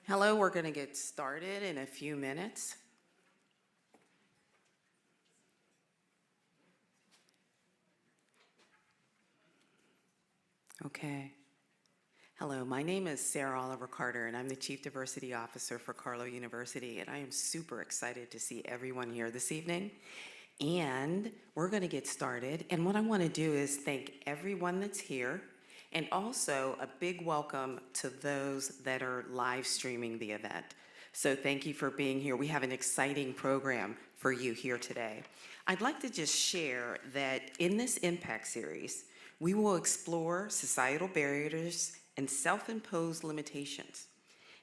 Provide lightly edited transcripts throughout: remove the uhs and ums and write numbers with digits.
Hello, we're going to get started in a few minutes. Okay. Hello, my name is Sarah Oliver Carter, and I'm the Chief Diversity Officer for Carlow University, and I am super excited to see everyone here this evening. And we're going to get started, and what I want to do is thank everyone that's here, and also a big welcome to those that are live streaming the event. So thank you for being here. We have an exciting program for you here today. I'd like to just share that in this Impact Series, we will explore societal barriers and self-imposed limitations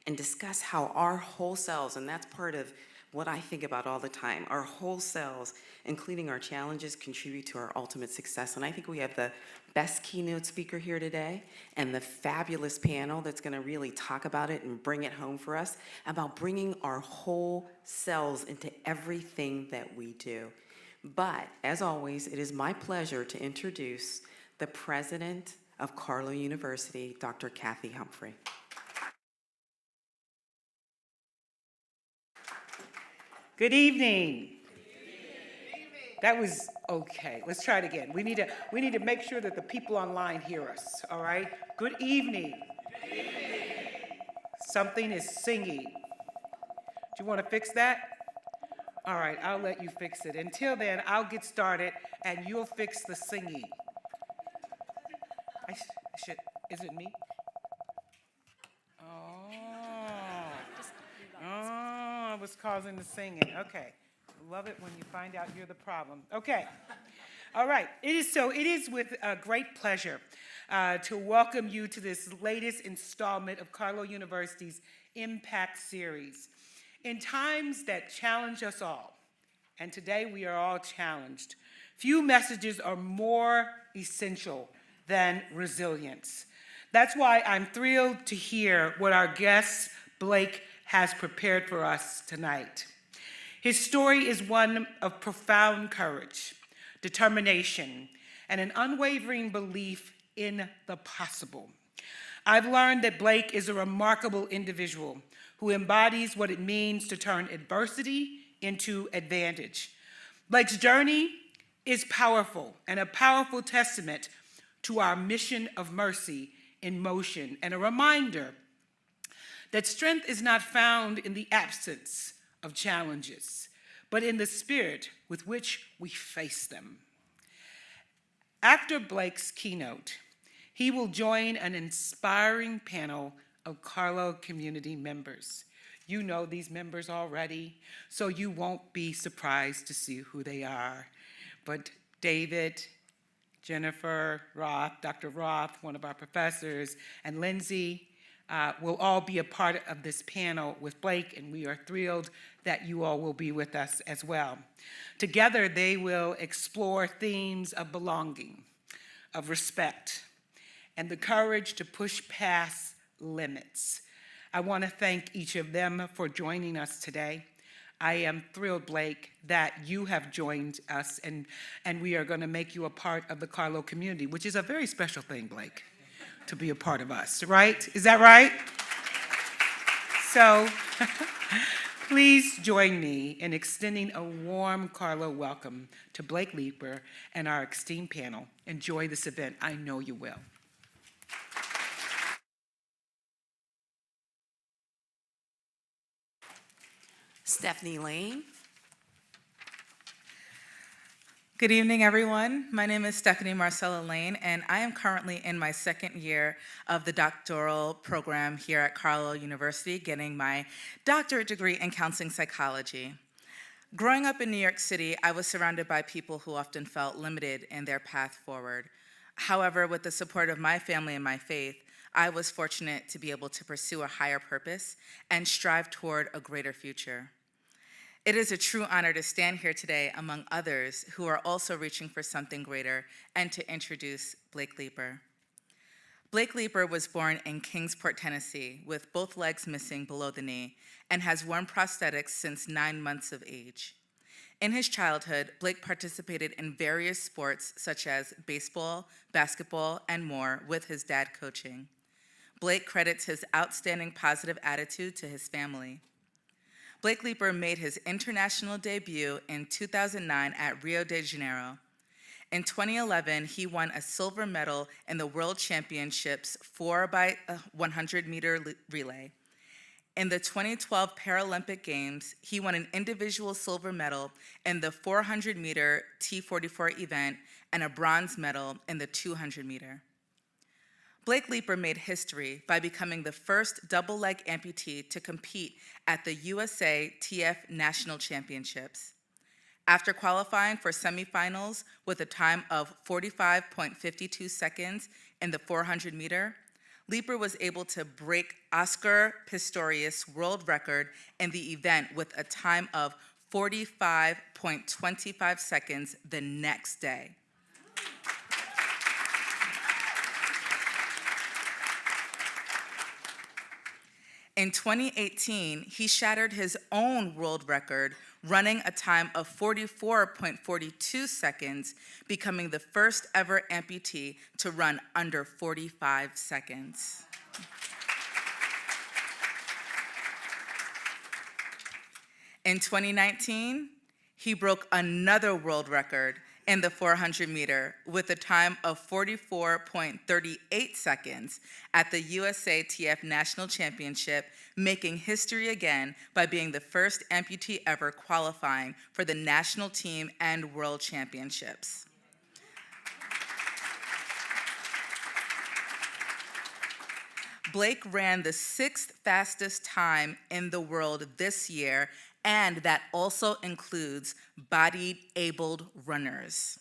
and discuss how our whole selves, and that's part of what I think about all the time, our whole selves, including our challenges, contribute to our ultimate success. And I think we have the best keynote speaker here today and the fabulous panel that's going to really talk about it and bring it home for us about bringing our whole selves into everything that we do. But as always, it is my pleasure to introduce the president of Carlow University, Dr. Kathy Humphrey. Good evening. That was okay. Let's try it again. We need to make sure that the people online hear us. All right. Good evening. Good evening. Something is singing. Do you want to fix that? All right. I'll let you fix it. Until then, I'll get started, and you'll fix the singing. I should. Is it me? I was causing the singing. Okay. Love it when you find out you're the problem. Okay. All right. It is with great pleasure to welcome you to this latest installment of Carlow University's Impact Series. In times that challenge us all, and today we are all challenged, few messages are more essential than resilience. That's why I'm thrilled to hear what our guest, Blake, has prepared for us tonight. His story is one of profound courage, determination, and an unwavering belief in the possible. I've learned that Blake is a remarkable individual who embodies what it means to turn adversity into advantage. Blake's journey is powerful and a powerful testament to our mission of mercy in motion and a reminder that strength is not found in the absence of challenges, but in the spirit with which we face them. After Blake's keynote, he will join an inspiring panel of Carlow community members. You know these members already, so you won't be surprised to see who they are. But David, Jennifer Roth, Dr. Roth, one of our professors, and Lindsay will all be a part of this panel with Blake, and we are thrilled that you all will be with us as well. Together, they will explore themes of belonging, of respect, and the courage to push past limits. I want to thank each of them for joining us today. I am thrilled, Blake, that you have joined us, and we are going to make you a part of the Carlow community, which is a very special thing, Blake, to be a part of us, right? Is that right? So please join me in extending a warm Carlow welcome to Blake Leeper and our esteemed panel. Enjoy this event. I know you will. Stephanie Lane. Good evening, everyone. My name is Stephanie Marcella Lane, and I am currently in my second year of the doctoral program here at Carlow University, getting my doctorate degree in counseling psychology. Growing up in New York City, I was surrounded by people who often felt limited in their path forward. However, with the support of my family and my faith, I was fortunate to be able to pursue a higher purpose and strive toward a greater future. It is a true honor to stand here today among others who are also reaching for something greater and to introduce Blake Leeper. Blake Leeper was born in Kingsport, Tennessee, with both legs missing below the knee and has worn prosthetics since 9 months of age. In his childhood, Blake participated in various sports such as baseball, basketball, and more with his dad coaching. Blake credits his outstanding positive attitude to his family. Blake Leeper made his international debut in 2009 at Rio de Janeiro. In 2011, he won a silver medal in the World Championships 4x100-meter relay. In the 2012 Paralympic Games, he won an individual silver medal in the 400-meter T44 event and a bronze medal in the 200-meter. Blake Leeper made history by becoming the first double-leg amputee to compete at the USA TF National Championships. After qualifying for semifinals with a time of 45.52 seconds in the 400-meter, Leeper was able to break Oscar Pistorius' world record in the event with a time of 45.25 seconds the next day. In 2018, he shattered his own world record, running a time of 44.42 seconds, becoming the first ever amputee to run under 45 seconds. In 2019, he broke another world record in the 400-meter with a time of 44.38 seconds at the USA TF National Championship, making history again by being the first amputee ever qualifying for the national team and world championships. Blake ran the 6th fastest time in the world this year, and that also includes body-abled runners.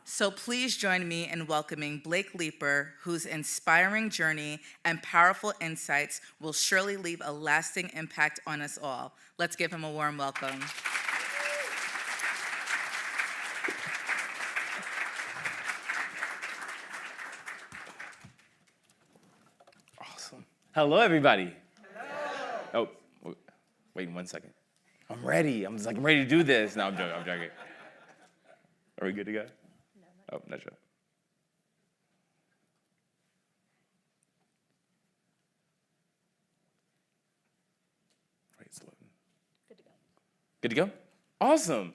So please join me in welcoming Blake Leeper, whose inspiring journey and powerful insights will surely leave a lasting impact on us all. Let's give him a warm welcome. Awesome. Hello, everybody. Hello. Oh, wait 1 second. I'm ready. I'm ready to do this. No, I'm joking. Are we good to go? No. Oh, not sure. Wait, it's loading. Good to go. Good to go? Awesome.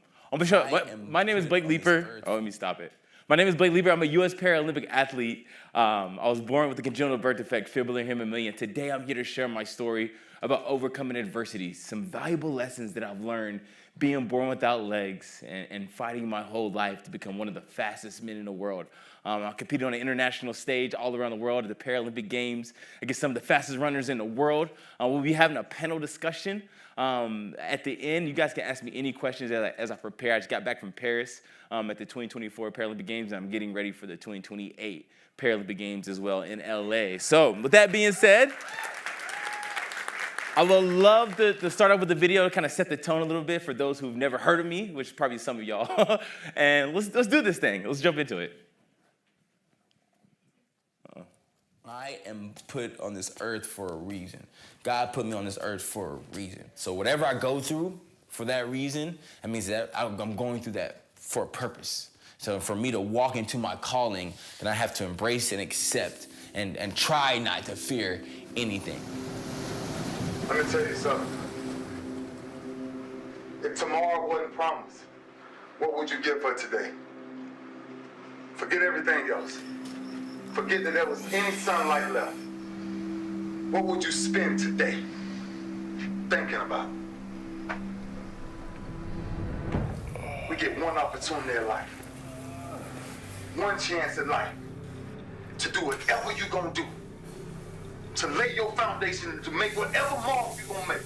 My name is Blake Leeper. Oh, let me stop it. My name is Blake Leeper. I'm a U.S. Paralympic athlete. I was born with a congenital birth defect, fibula hemorrhagia. And today I'm here to share my story about overcoming adversity, some valuable lessons that I've learned being born without legs and fighting my whole life to become one of the fastest men in the world. I competed on an international stage all around the world at the Paralympic Games against some of the fastest runners in the world. We'll be having a panel discussion at the end. You guys can ask me any questions as I prepare. I just got back from Paris at the 2024 Paralympic Games, and I'm getting ready for the 2028 Paralympic Games as well in LA. So with that being said, I would love to start off with a video to kind of set the tone a little bit for those who've never heard of me, which is probably some of y'all. And let's do this thing. Let's jump into it. I am put on this earth for a reason. God put me on this earth for a reason. So whatever I go through for that reason, that means that I'm going through that for a purpose. So for me to walk into my calling, then I have to embrace and accept and try not to fear anything. Let me tell you something. If tomorrow wasn't promised, what would you give for today? Forget everything else. Forget that there was any sunlight left. What would you spend today thinking about? We get one opportunity in life, one chance in life to do whatever you're gonna do, to lay your foundation and to make whatever mark you're gonna make.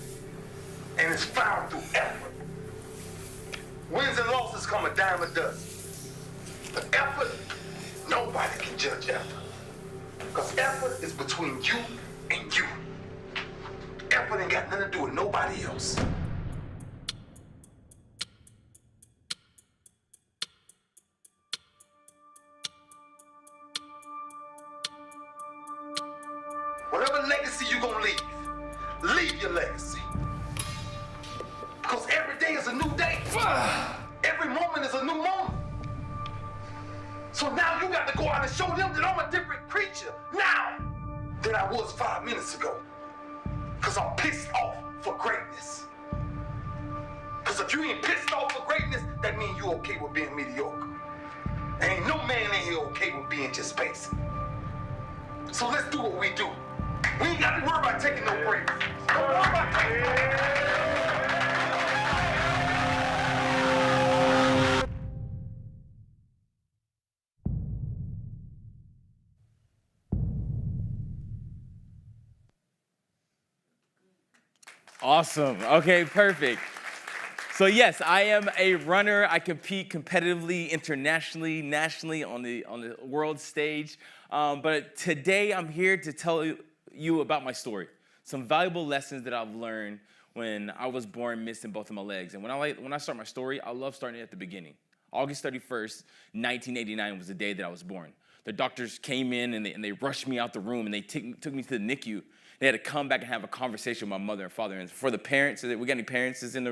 And it's found through effort. Wins and losses come a dime a dozen. But effort, nobody can judge effort. Because effort is between you and you. Effort ain't got nothing to do with nobody else. Whatever legacy you're gonna leave your legacy. Because every day is a new day. Every moment is a new moment. So now you got to go out and show them that I'm a different creature now than I I was 5 minutes ago. Because I'm pissed off for greatness. Because if you ain't pissed off for greatness, that means you okay with being mediocre. Ain't no man in here okay with being just basic. So let's do what we do. We ain't got to worry about taking no breaks. Don't worry about taking Awesome. Okay, perfect. So yes, I am a runner. I compete competitively, internationally, nationally on the world stage. But today I'm here to tell you about my story. Some valuable lessons that I've learned when I was born missing both of my legs. And when I start my story, I love starting at the beginning. August 31st, 1989 was the day that I was born. The doctors came in and they rushed me out the room and they took me to the NICU. They had to come back and have a conversation with my mother and father. And for the parents, we got any parents in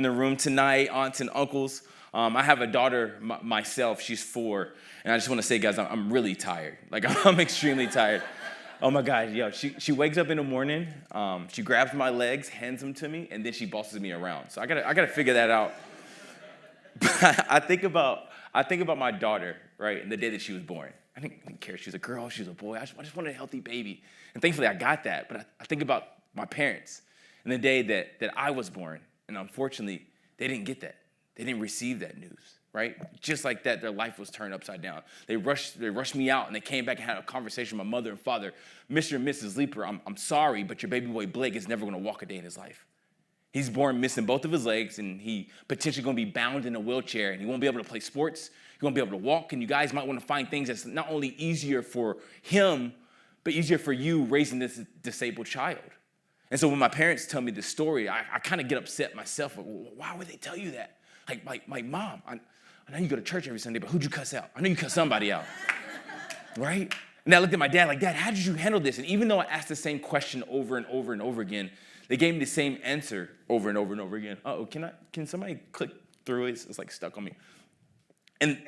the room tonight, aunts and uncles? I have a daughter myself. She's 4, and I just want to say, guys, I'm really tired. Like I'm extremely tired. Oh my God, yo, she wakes up in the morning, she grabs my legs, hands them to me, and then she bosses me around. So I gotta figure that out. But I think about my daughter, right, and the day that she was born. I didn't care if she was a girl, she was a boy. I just wanted a healthy baby. And thankfully, I got that. But I think about my parents and the day that I was born. And unfortunately, they didn't get that. They didn't receive that news, right? Just like that, their life was turned upside down. They rushed me out, and they came back and had a conversation with my mother and father. Mr. and Mrs. Leeper, I'm sorry, but your baby boy Blake is never going to walk a day in his life. He's born missing both of his legs, and he potentially going to be bound in a wheelchair, and he won't be able to play sports. He won't be able to walk, and you guys might want to find things that's not only easier for him, but easier for you raising this disabled child. And so when my parents tell me this story, I kind of get upset myself. Why would they tell you that? Like Mom, I know you go to church every Sunday, but who'd you cuss out? I know you cuss somebody out, right? And I looked at my dad like, Dad, how did you handle this? And even though I asked the same question over and over and over again, they gave me the same answer over and over and over again. Uh-oh, can somebody click through it? It's like stuck on me. And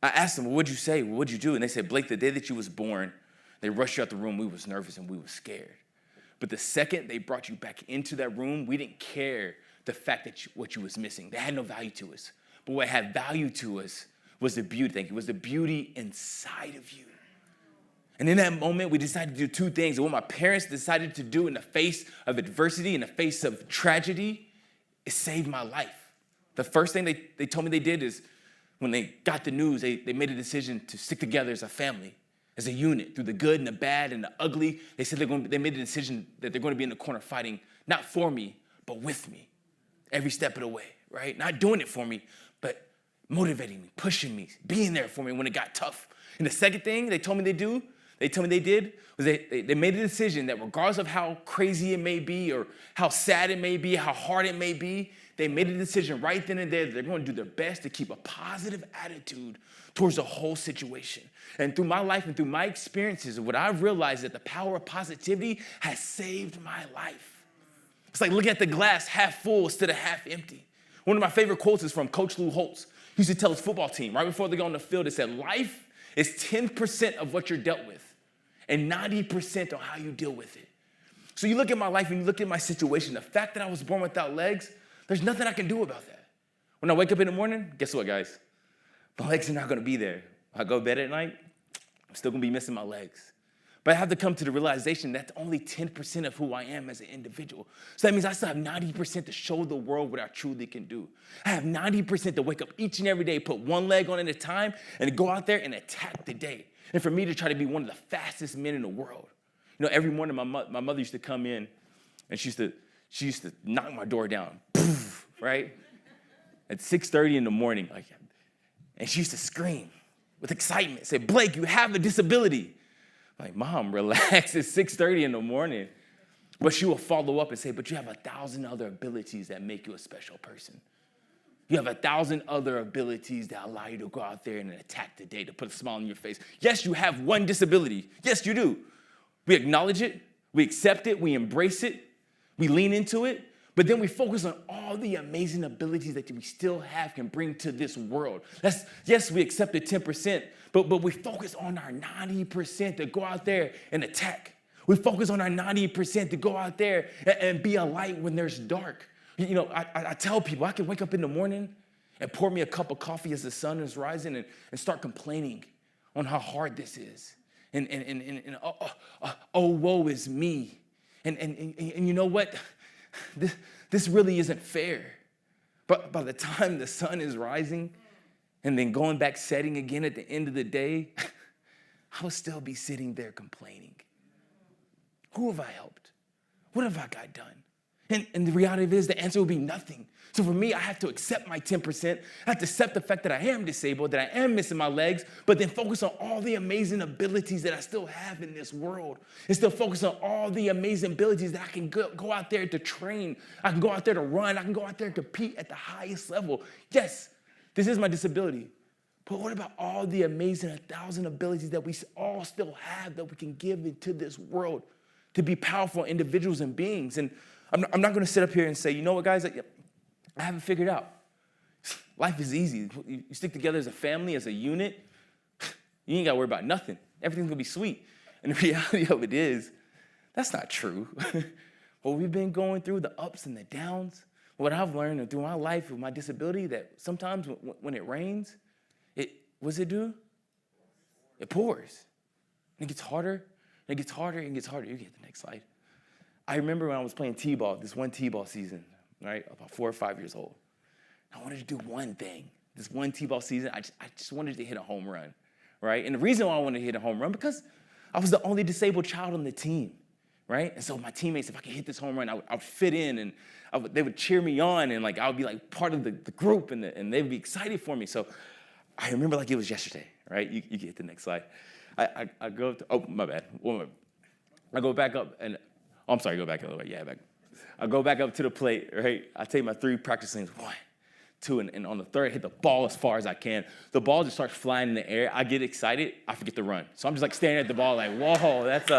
I asked them, well, what'd you say? What'd you do? And they said, Blake, the day that you was born, they rushed you out the room. We was nervous and we was scared. But the second they brought you back into that room, we didn't care the fact that what you was missing. That had no value to us. But what had value to us was the beauty. Thank you. Was the beauty inside of you. And in that moment, we decided to do two things. And what my parents decided to do in the face of adversity, in the face of tragedy, is save my life. The first thing they told me they did is when they got the news, they made a decision to stick together as a family, as a unit, through the good and the bad and the ugly. They said they made a decision that they're going to be in the corner fighting, not for me, but with me, every step of the way, right? Not doing it for me, but motivating me, pushing me, being there for me when it got tough. And the second thing they told me they did was they made a decision that regardless of how crazy it may be or how sad it may be, how hard it may be, they made a decision right then and there that they're going to do their best to keep a positive attitude towards the whole situation. And through my life and through my experiences, what I've realized is that the power of positivity has saved my life. It's like looking at the glass half full instead of half empty. One of my favorite quotes is from Coach Lou Holtz. He used to tell his football team right before they go on the field, he said, life is 10% of what you're dealt with and 90% on how you deal with it. So you look at my life and you look at my situation, the fact that I was born without legs, there's nothing I can do about that. When I wake up in the morning, guess what, guys? My legs are not going to be there. When I go to bed at night, I'm still going to be missing my legs. But I have to come to the realization that's only 10% of who I am as an individual. So that means I still have 90% to show the world what I truly can do. I have 90% to wake up each and every day, put one leg on at a time, and to go out there and attack the day. And for me to try to be one of the fastest men in the world. You know, every morning my mother used to come in, and she used to knock my door down, poof, right? At 6:30 in the morning, and she used to scream with excitement, say, Blake, you have a disability. I'm like, Mom, relax, it's 6:30 in the morning. But she will follow up and say, but you have 1,000 other abilities that make you a special person. You have 1,000 other abilities that allow you to go out there and attack the day, to put a smile on your face. Yes, you have one disability. Yes, you do. We acknowledge it, we accept it, we embrace it, we lean into it, but then we focus on all the amazing abilities that we still have can bring to this world. Yes, we accept the 10%, but we focus on our 90% to go out there and attack. We focus on our 90% to go out there and be a light when there's dark. You know, I tell people I can wake up in the morning and pour me a cup of coffee as the sun is rising and start complaining on how hard this is. And oh, woe is me. And you know what? This really isn't fair. But by the time the sun is rising and then going back setting again at the end of the day, I'll still be sitting there complaining. Who have I helped? What have I got done? And the reality of it is the answer will be nothing. So for me, I have to accept my 10%. I have to accept the fact that I am disabled, that I am missing my legs, but then focus on all the amazing abilities that I still have in this world. And still focus on all the amazing abilities that I can go out there to train. I can go out there to run. I can go out there and compete at the highest level. Yes, this is my disability. But what about all the amazing 1,000 abilities that we all still have that we can give into this world to be powerful individuals and beings? And I'm not going to sit up here and say, you know what, guys, I haven't figured out. Life is easy. You stick together as a family, as a unit, you ain't got to worry about nothing. Everything's going to be sweet. And the reality of it is, that's not true. What we've been going through, the ups and the downs, what I've learned through my life with my disability, that sometimes when it rains, what's it do? It pours. And it gets harder, and it gets harder, and it gets harder. You get the next slide. I remember when I was playing T-ball, this one T-ball season, right, about 4 or 5 years old. I wanted to do one thing. This one T-ball season, I just wanted to hit a home run, right? And the reason why I wanted to hit a home run, because I was the only disabled child on the team, right? And so my teammates, if I could hit this home run, I would fit in, and they would cheer me on, and I would be part of the group, and they would be excited for me. So I remember like it was yesterday, right? You get the next slide. I go up to, oh, my bad. I go back up, and, oh, I'm sorry, go back the other way. Yeah, back. I go back up to the plate, right? I take my 3 practice swings, 1, 2, and on the third, I hit the ball as far as I can. The ball just starts flying in the air. I get excited. I forget to run. So I'm just staring at the ball whoa, that's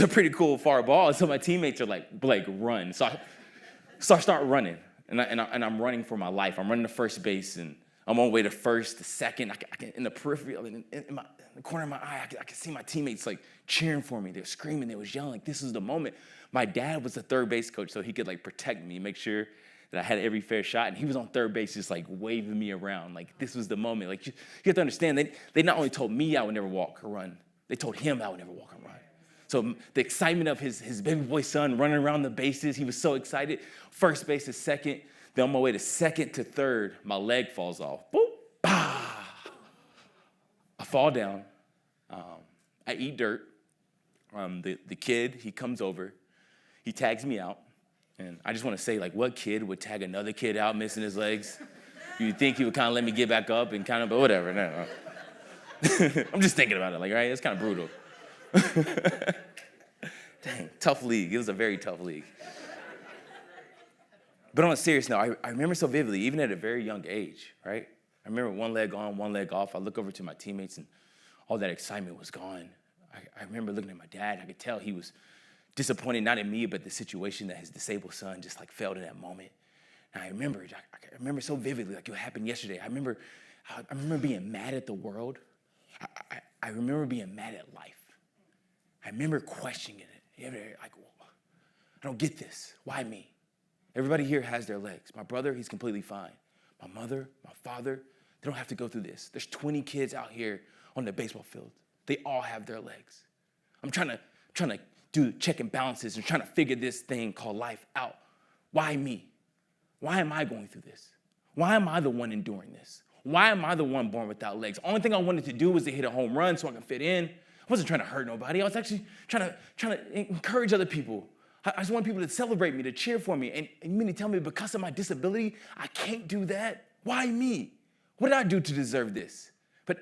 a pretty cool far ball. And so my teammates are like, Blake, run. So I start running, and I'm running for my life. I'm running to first base, and I'm on my way to first, to second. I can in the periphery, in the corner of my eye, I can see my teammates cheering for me. They were screaming. They was yelling. This is the moment. My dad was the third base coach, so he could protect me, make sure that I had every fair shot. And he was on third base just waving me around. This was the moment. You have to understand, they not only told me I would never walk or run, they told him I would never walk or run. So the excitement of his baby boy son running around the bases, he was so excited. First base to second. Then on my way to second to third, my leg falls off. Boop, bah. I fall down. I eat dirt. The kid, he comes over. He tags me out. And I just want to say, what kid would tag another kid out missing his legs? You'd think he would kind of let me get back up and but whatever. No. I'm just thinking about it, right? It's kind of brutal. Dang, tough league. It was a very tough league. But on a serious note, I remember so vividly, even at a very young age, right? I remember one leg on, one leg off. I look over to my teammates, and all that excitement was gone. I remember looking at my dad. I could tell he was disappointed, not in me, but the situation that his disabled son just failed in that moment. And I remember so vividly, it happened yesterday. I remember being mad at the world. I remember being mad at life. I remember questioning it. I don't get this. Why me? Everybody here has their legs. My brother, he's completely fine. My mother, my father, they don't have to go through this. There's 20 kids out here on the baseball field. They all have their legs. I'm trying to do check and balances and trying to figure this thing called life out. Why me? Why am I going through this? Why am I the one enduring this? Why am I the one born without legs? Only thing I wanted to do was to hit a home run so I could fit in. I wasn't trying to hurt nobody. I was actually trying to encourage other people. I just want people to celebrate me, to cheer for me. And you mean to tell me because of my disability, I can't do that? Why me? What did I do to deserve this? But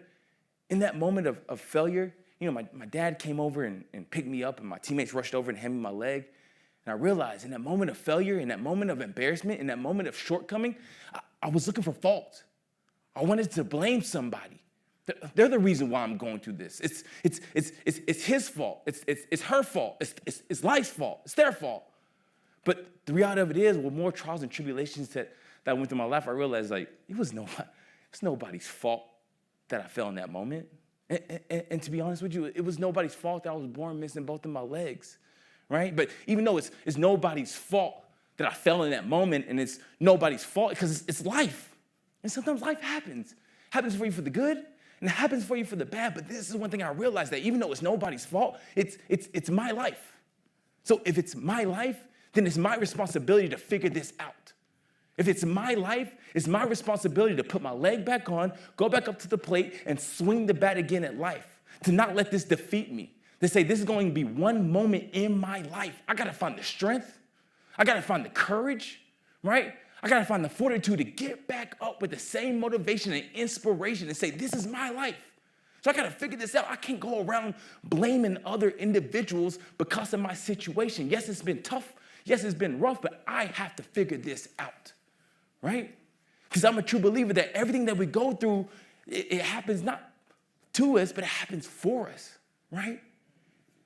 in that moment of failure, my dad came over and picked me up, and my teammates rushed over and handed me my leg. And I realized in that moment of failure, in that moment of embarrassment, in that moment of shortcoming, I was looking for fault. I wanted to blame somebody. They're the reason why I'm going through this. It's his fault. It's her fault. It's life's fault. It's their fault. But the reality of it is, with more trials and tribulations that went through my life, I realized it was nobody's fault that I fell in that moment. And to be honest with you, it was nobody's fault that I was born missing both of my legs, right? But even though it's nobody's fault that I fell in that moment, and it's nobody's fault because it's life. And sometimes life happens. Happens for you for the good, and it happens for you for the bad. But this is one thing I realized, that even though it's nobody's fault, it's my life. So if it's my life, then it's my responsibility to figure this out. If it's my life, it's my responsibility to put my leg back on, go back up to the plate, and swing the bat again at life. To not let this defeat me. To say this is going to be one moment in my life. I gotta find the strength. I gotta find the courage, right? I gotta find the fortitude to get back up with the same motivation and inspiration and say, this is my life. So I gotta figure this out. I can't go around blaming other individuals because of my situation. Yes, it's been tough. Yes, it's been rough, but I have to figure this out. Right? Because I'm a true believer that everything that we go through, it happens not to us, but it happens for us, right?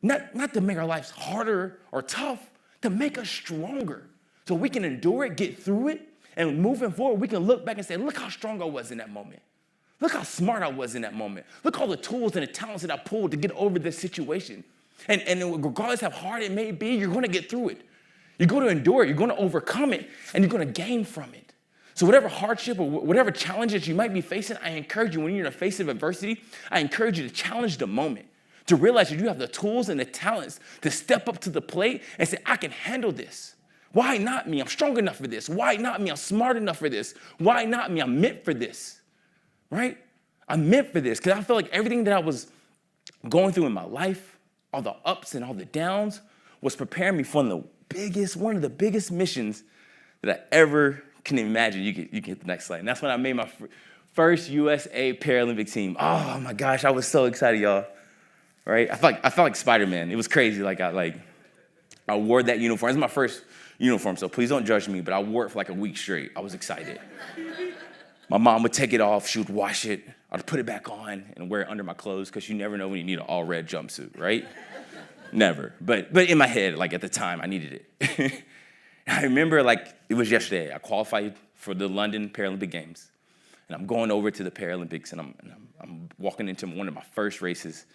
Not to make our lives harder or tough, to make us stronger. So we can endure it, get through it, and moving forward, we can look back and say, look how strong I was in that moment. Look how smart I was in that moment. Look all the tools and the talents that I pulled to get over this situation. And regardless how hard it may be, you're going to get through it. You're going to endure it. You're going to overcome it, and you're going to gain from it. So whatever hardship or whatever challenges you might be facing, I encourage you, when you're in the face of adversity, I encourage you to challenge the moment, to realize that you have the tools and the talents to step up to the plate and say, I can handle this. Why not me? I'm strong enough for this. Why not me? I'm smart enough for this. Why not me? I'm meant for this, right? I'm meant for this because I feel like everything that I was going through in my life, all the ups and all the downs, was preparing me for one of the biggest missions that I ever can imagine. You can hit the next slide. And that's when I made my first USA Paralympic team. Oh my gosh, I was so excited, y'all. Right? I felt like Spider-Man. It was crazy. I wore that uniform. It was my first uniform, so please don't judge me, but I wore it for like a week straight. I was excited. My mom would take it off, she would wash it, I'd put it back on and wear it under my clothes, because you never know when you need an all red jumpsuit, right? Never. But in my head, like at the time, I needed it. I remember like it was yesterday. I qualified for the London Paralympic Games, and I'm going over to the Paralympics, and I'm walking into one of my first races.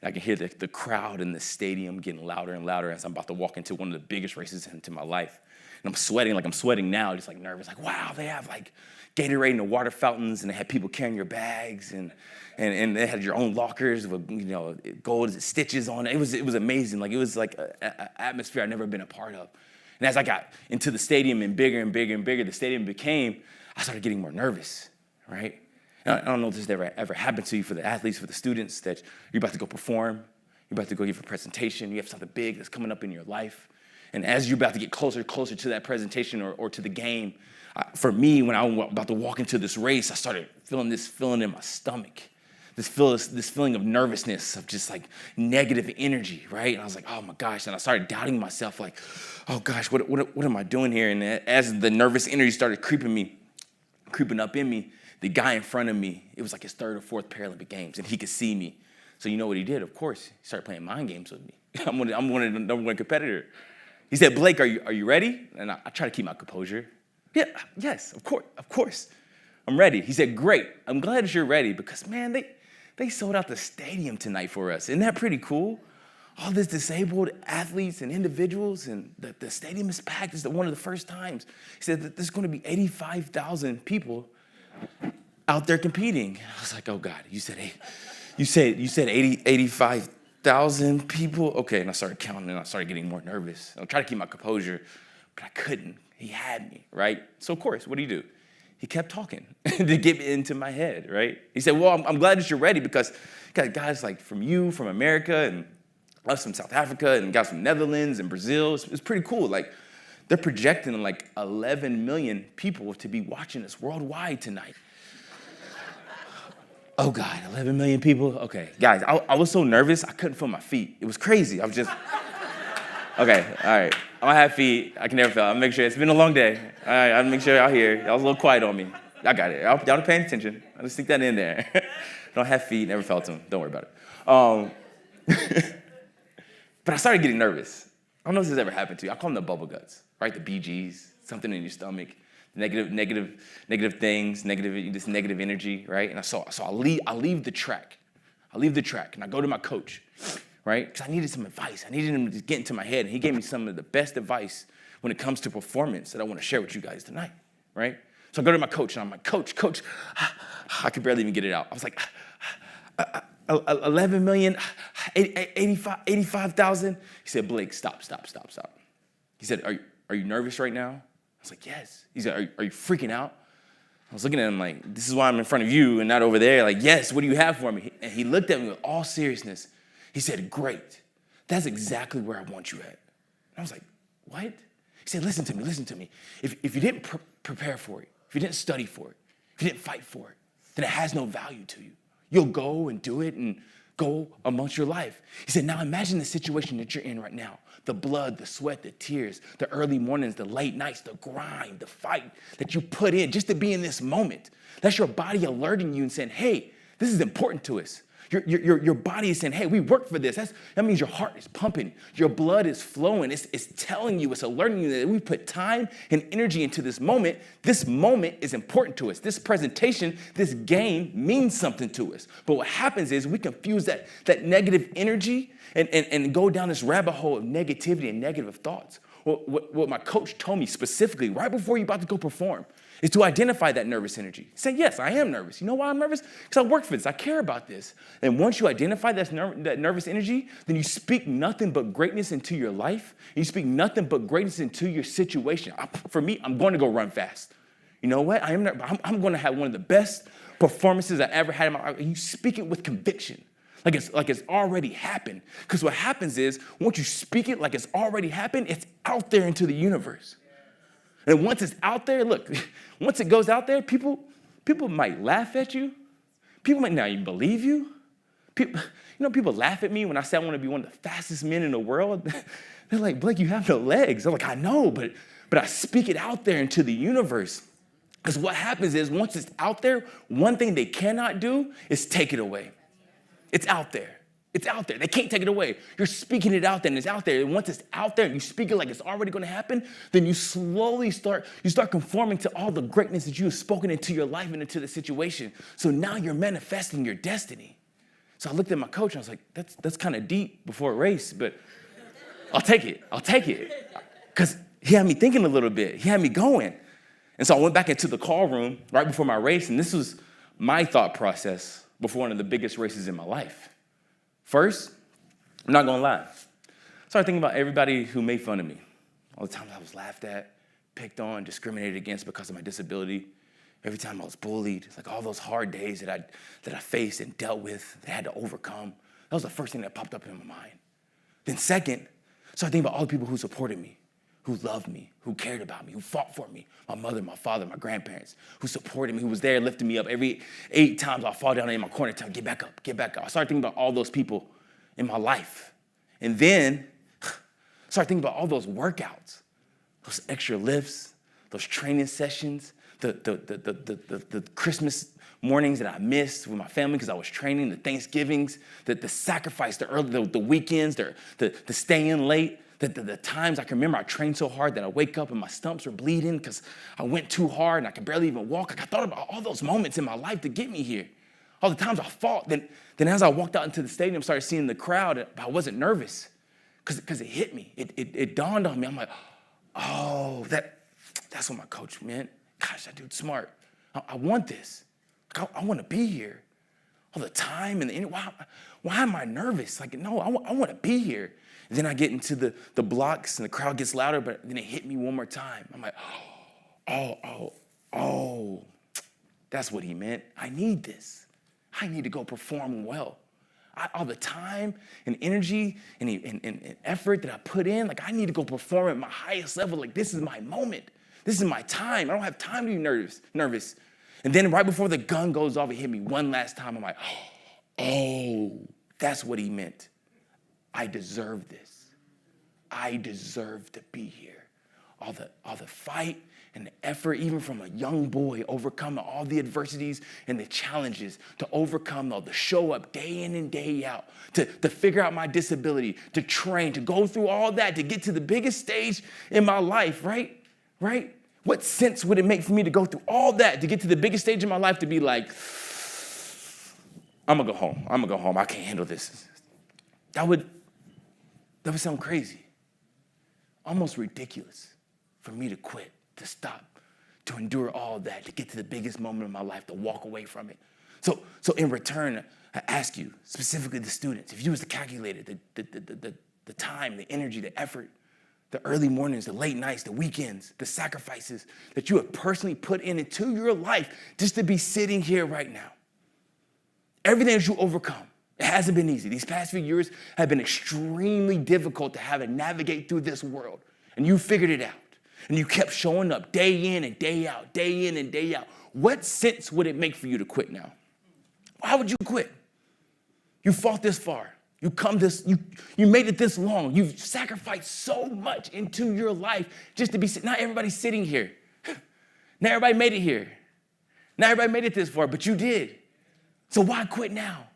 And I can hear the crowd in the stadium getting louder and louder as I'm about to walk into one of the biggest races into my life. And I'm sweating like I'm sweating now, just like nervous. Like, wow, they have like Gatorade and the water fountains, and they had people carrying your bags, and they had your own lockers with gold stitches on it. It was amazing. Like it was like an atmosphere I'd never been a part of. And as I got into the stadium and bigger and bigger and bigger the stadium became, I started getting more nervous, right? And I don't know if this ever happened to you, for the athletes, for the students, that you're about to go perform, you're about to go give a presentation, you have something big that's coming up in your life. And as you're about to get closer to that presentation or to the game, for me, when I was about to walk into this race, I started feeling this feeling in my stomach. This feeling of nervousness, of just like negative energy, right? And I was like, oh my gosh. And I started doubting myself, like, oh gosh, what am I doing here? And as the nervous energy started creeping up in me, the guy in front of me, it was like his third or fourth Paralympic Games, and he could see me. So you know what he did? Of course, he started playing mind games with me. I'm one of the number one competitor. He said, Blake, are you ready? And I try to keep my composure. Yeah, yes, of course. I'm ready. He said, great. I'm glad that you're ready, because man, they sold out the stadium tonight for us. Isn't that pretty cool? All these disabled athletes and individuals, and the stadium is packed. It's one of the first times. He said that there's going to be 85,000 people out there competing. I was like, oh God, you said 85,000 people? Okay, and I started counting, and I started getting more nervous. I tried to keep my composure, but I couldn't. He had me, right? So of course, what do? He kept talking to get into my head, right? He said, well, I'm glad that you're ready, because you got guys like from America, and us from South Africa, and guys from Netherlands and Brazil. It's pretty cool. Like, they're projecting like 11 million people to be watching us worldwide tonight. Oh God, 11 million people? Okay, guys, I was so nervous, I couldn't feel my feet. It was crazy. I was just, okay, all right. I don't have feet. I can never feel. I'll make sure. It's been a long day. All right, I'll make sure y'all here. Y'all was a little quiet on me. I got it. Y'all not paying attention. I'll just stick that in there. Don't have feet. Never felt them. Don't worry about it. But I started getting nervous. I don't know if this has ever happened to you. I call them the bubble guts, right? The BGs, something in your stomach, negative things, this negative energy, right? And so I leave the track. I leave the track and I go to my coach, right? Because I needed some advice. I needed him to get into my head. And he gave me some of the best advice when it comes to performance that I want to share with you guys tonight, right? So I go to my coach and I'm like, coach, I could barely even get it out. I was like, 11 million, 85,000. He said, Blake, stop. He said, are you nervous right now? I was like, yes. He said, are you freaking out? I was looking at him like, this is why I'm in front of you and not over there. Like, yes, what do you have for me? And he looked at me with all seriousness. He said, great. That's exactly where I want you at. And I was like, what? He said, listen to me. If you didn't prepare for it, if you didn't study for it, if you didn't fight for it, then it has no value to you. You'll go and do it and go amongst your life. He said, now imagine the situation that you're in right now. The blood, the sweat, the tears, the early mornings, the late nights, the grind, the fight that you put in just to be in this moment. That's your body alerting you and saying, hey, this is important to us. Your body is saying, hey, we worked for this. That means your heart is pumping. Your blood is flowing. It's telling you, it's alerting you that we put time and energy into this moment. This moment is important to us. This presentation, this game means something to us. But what happens is we confuse that negative energy and go down this rabbit hole of negativity and negative thoughts. What my coach told me specifically right before you're about to go perform is to identify that nervous energy. Say, yes, I am nervous. You know why I'm nervous? Because I work for this. I care about this. And once you identify that nervous energy, then you speak nothing but greatness into your life. And you speak nothing but greatness into your situation. For me, I'm going to go run fast. You know what? I'm going to have one of the best performances I ever had in my life. You speak it with conviction. Like it's already happened. Because what happens is, once you speak it like it's already happened, it's out there into the universe. And once it's out there, look, once it goes out there, people might laugh at you. People might not even believe you. People laugh at me when I say I want to be one of the fastest men in the world. They're like, Blake, you have no legs. I'm like, I know, but I speak it out there into the universe. Because what happens is, once it's out there, one thing they cannot do is take it away. It's out there. It's out there. They can't take it away. You're speaking it out there, and it's out there. And once it's out there and you speak it like it's already going to happen, then you slowly start conforming to all the greatness that you have spoken into your life and into the situation. So now you're manifesting your destiny. So I looked at my coach, and I was like, that's kind of deep before a race, but I'll take it. Because he had me thinking a little bit. He had me going. And so I went back into the call room right before my race, and this was my thought process before one of the biggest races in my life. First, I'm not gonna lie. I started thinking about everybody who made fun of me. All the times I was laughed at, picked on, discriminated against because of my disability. Every time I was bullied. It's like all those hard days that I faced and dealt with, that I had to overcome. That was the first thing that popped up in my mind. Then second, I started thinking about all the people who supported me, who loved me, who cared about me, who fought for me. My mother, my father, my grandparents, who supported me, who was there lifting me up. Every 8 times I'll fall down in my corner, telling me, get back up. I started thinking about all those people in my life. And then I started thinking about all those workouts, those extra lifts, those training sessions, the Christmas mornings that I missed with my family because I was training, the Thanksgivings, the sacrifice, the weekends, the staying late. The times I can remember I trained so hard that I wake up and my stumps are bleeding because I went too hard and I could barely even walk. Like I thought about all those moments in my life to get me here. All the times I fought. Then as I walked out into the stadium, started seeing the crowd, I wasn't nervous because it hit me. It dawned on me. I'm like, oh, that's what my coach meant. Gosh, that dude's smart. I want this. I want to be here all the time. And why am I nervous? Like, no, I want to be here. And then I get into the blocks and the crowd gets louder, but then it hit me one more time. I'm like, oh, that's what he meant. I need this. I need to go perform well. All the time and energy and effort that I put in, like I need to go perform at my highest level. Like this is my moment. This is my time. I don't have time to be nervous. And then right before the gun goes off, it hit me one last time. I'm like, oh, that's what he meant. I deserve this. I deserve to be here. All the fight and the effort, even from a young boy, overcoming all the adversities and the challenges, to overcome all the show up day in and day out, to figure out my disability, to train, to go through all that, to get to the biggest stage in my life, right? Right? What sense would it make for me to go through all that, to get to the biggest stage in my life, to be like, I'm gonna go home. I can't handle this. That would sound crazy, almost ridiculous for me to quit, to stop, to endure all that, to get to the biggest moment of my life, to walk away from it. So in return, I ask you, specifically the students, if you was to calculate it, the time, the energy, the effort, the early mornings, the late nights, the weekends, the sacrifices that you have personally put into your life just to be sitting here right now. Everything that you overcome, it hasn't been easy. These past few years have been extremely difficult to have to navigate through this world. And you figured it out. And you kept showing up day in and day out, day in and day out. What sense would it make for you to quit now? Why would you quit? You fought this far. You made it this long. You've sacrificed so much into your life just to be, not everybody's sitting here. Not everybody made it here. Not everybody made it this far, but you did. So why quit now?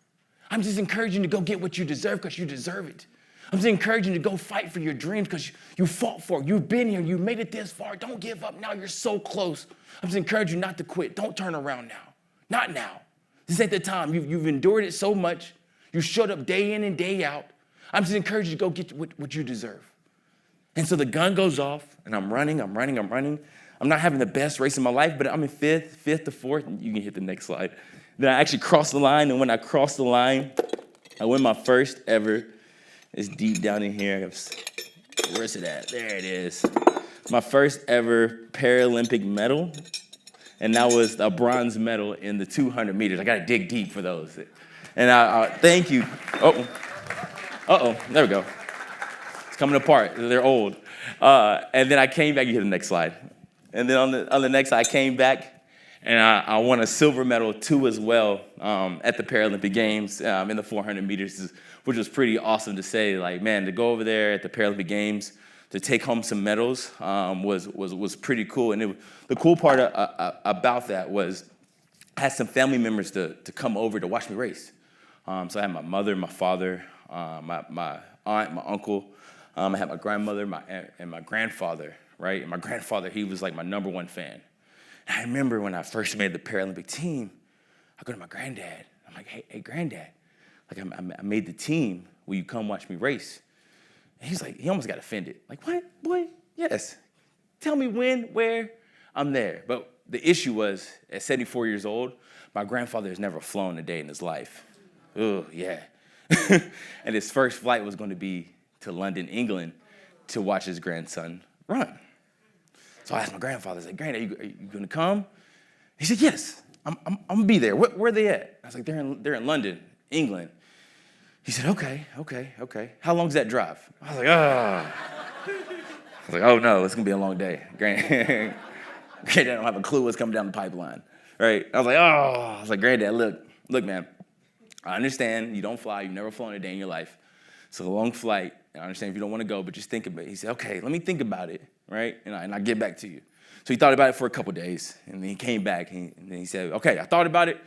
I'm just encouraging you to go get what you deserve because you deserve it. I'm just encouraging you to go fight for your dreams because you fought for it. You've been here. You made it this far. Don't give up now. You're so close. I'm just encouraging you not to quit. Don't turn around now. Not now. This ain't the time. You've endured it so much. You showed up day in and day out. I'm just encouraging you to go get what you deserve. And so the gun goes off, and I'm running. I'm not having the best race of my life, but I'm in fifth to fourth. And you can hit the next slide. Then I actually crossed the line, and when I crossed the line, I win my first ever. It's deep down in here. Where's it at? There it is. My first ever Paralympic medal, and that was a bronze medal in the 200 meters. I got to dig deep for those. And I thank you. There we go. It's coming apart. They're old. And then I came back. You hit the next slide. And then on the next, I came back, and I won a silver medal too as well at the Paralympic Games in the 400 meters, which was pretty awesome to say. Like, man, to go over there at the Paralympic Games to take home some medals was pretty cool. And the cool part about that was I had some family members to come over to watch me race. So I had my mother, my father, my aunt, my uncle. I had my grandmother and my grandfather, right? And my grandfather, he was like my number one fan. And I remember when I first made the Paralympic team, I go to my granddad. I'm like, hey, granddad, like I made the team. Will you come watch me race? And he's like, he almost got offended. Like, what, boy? Yes. Tell me when, where. I'm there. But the issue was, at 74 years old, my grandfather has never flown a day in his life. Oh, yeah. And his first flight was going to be to London, England, to watch his grandson run. So I asked my grandfather, I said, Granddad, are you going to come? He said, yes, I'm going to be there. Where are they at? I was like, they're in London, England. He said, okay. How long is that drive? I was like, oh no, it's going to be a long day. Granddad don't have a clue what's coming down the pipeline, right? I was like, Granddad, look, man, I understand you don't fly. You've never flown a day in your life. It's a long flight. I understand if you don't want to go, but just think about it. He said, okay, let me think about it, right? And I'll get back to you. So he thought about it for a couple days, and then he came back, and then he said, okay, I thought about it.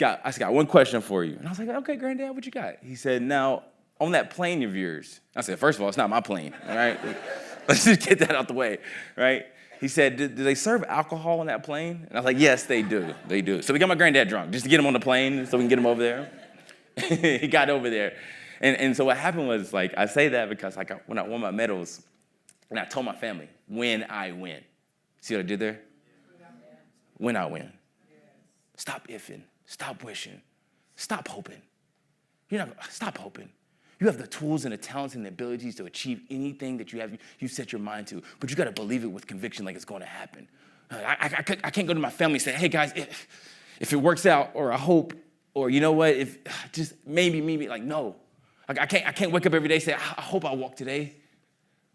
I just got one question for you. And I was like, okay, Granddad, what you got? He said, now, on that plane of yours, I said, first of all, it's not my plane, all right? Let's just get that out the way, right? He said, do they serve alcohol on that plane? And I was like, yes, they do. They do. So we got my granddad drunk just to get him on the plane so we can get him over there. He got over there. And so what happened was, like, I say that because when I won my medals, and I told my family, when I win. See what I did there? When I win. Stop ifing. Stop wishing. Stop hoping. Stop hoping. You have the tools and the talents and the abilities to achieve anything that you set your mind to, but you got to believe it with conviction like it's going to happen. I can't go to my family and say, hey, guys, if it works out, or I hope, or you know what, if just maybe, like, no. Like, I can't wake up every day and say, I hope I walk today.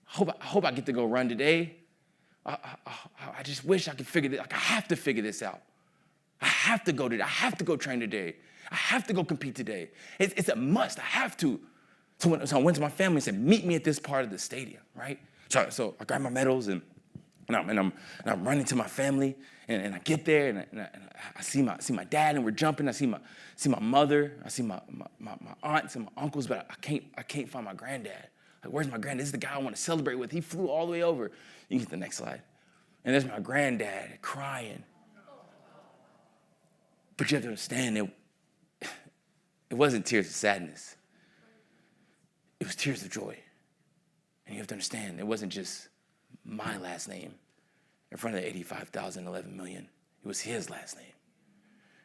I hope I get to go run today. I just wish I could figure this. Like, I have to figure this out. I have to go today. I have to go train today. I have to go compete today. It's a must. I have to. So I went to my family and said, meet me at this part of the stadium, right? So I grabbed my medals and I'm running to my family and I get there and I see my dad and we're jumping. I see my mother. I see my aunts and my uncles, but I can't find my granddad. Like, where's my granddad? This is the guy I want to celebrate with. He flew all the way over. You can get the next slide. And there's my granddad crying. But you have to understand that it wasn't tears of sadness. It was tears of joy. And you have to understand, it wasn't just my last name in front of the 85,000, 11 million. It was his last name.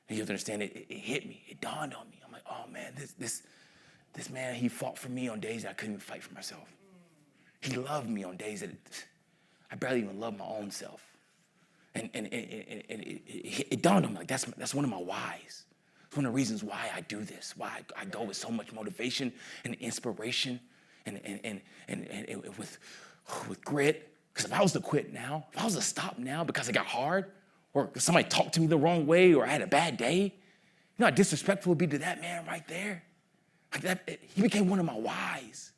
And you have to understand, it hit me. It dawned on me. I'm like, oh man, this man, he fought for me on days that I couldn't even fight for myself. He loved me on days that I barely even loved my own self. And it dawned on me, like, that's one of my whys. It's one of the reasons why I do this, why I go with so much motivation and inspiration and with grit. Because if I was to quit now, if I was to stop now because it got hard, or somebody talked to me the wrong way, or I had a bad day, you know how disrespectful it would be to that man right there? Like that, he became one of my whys.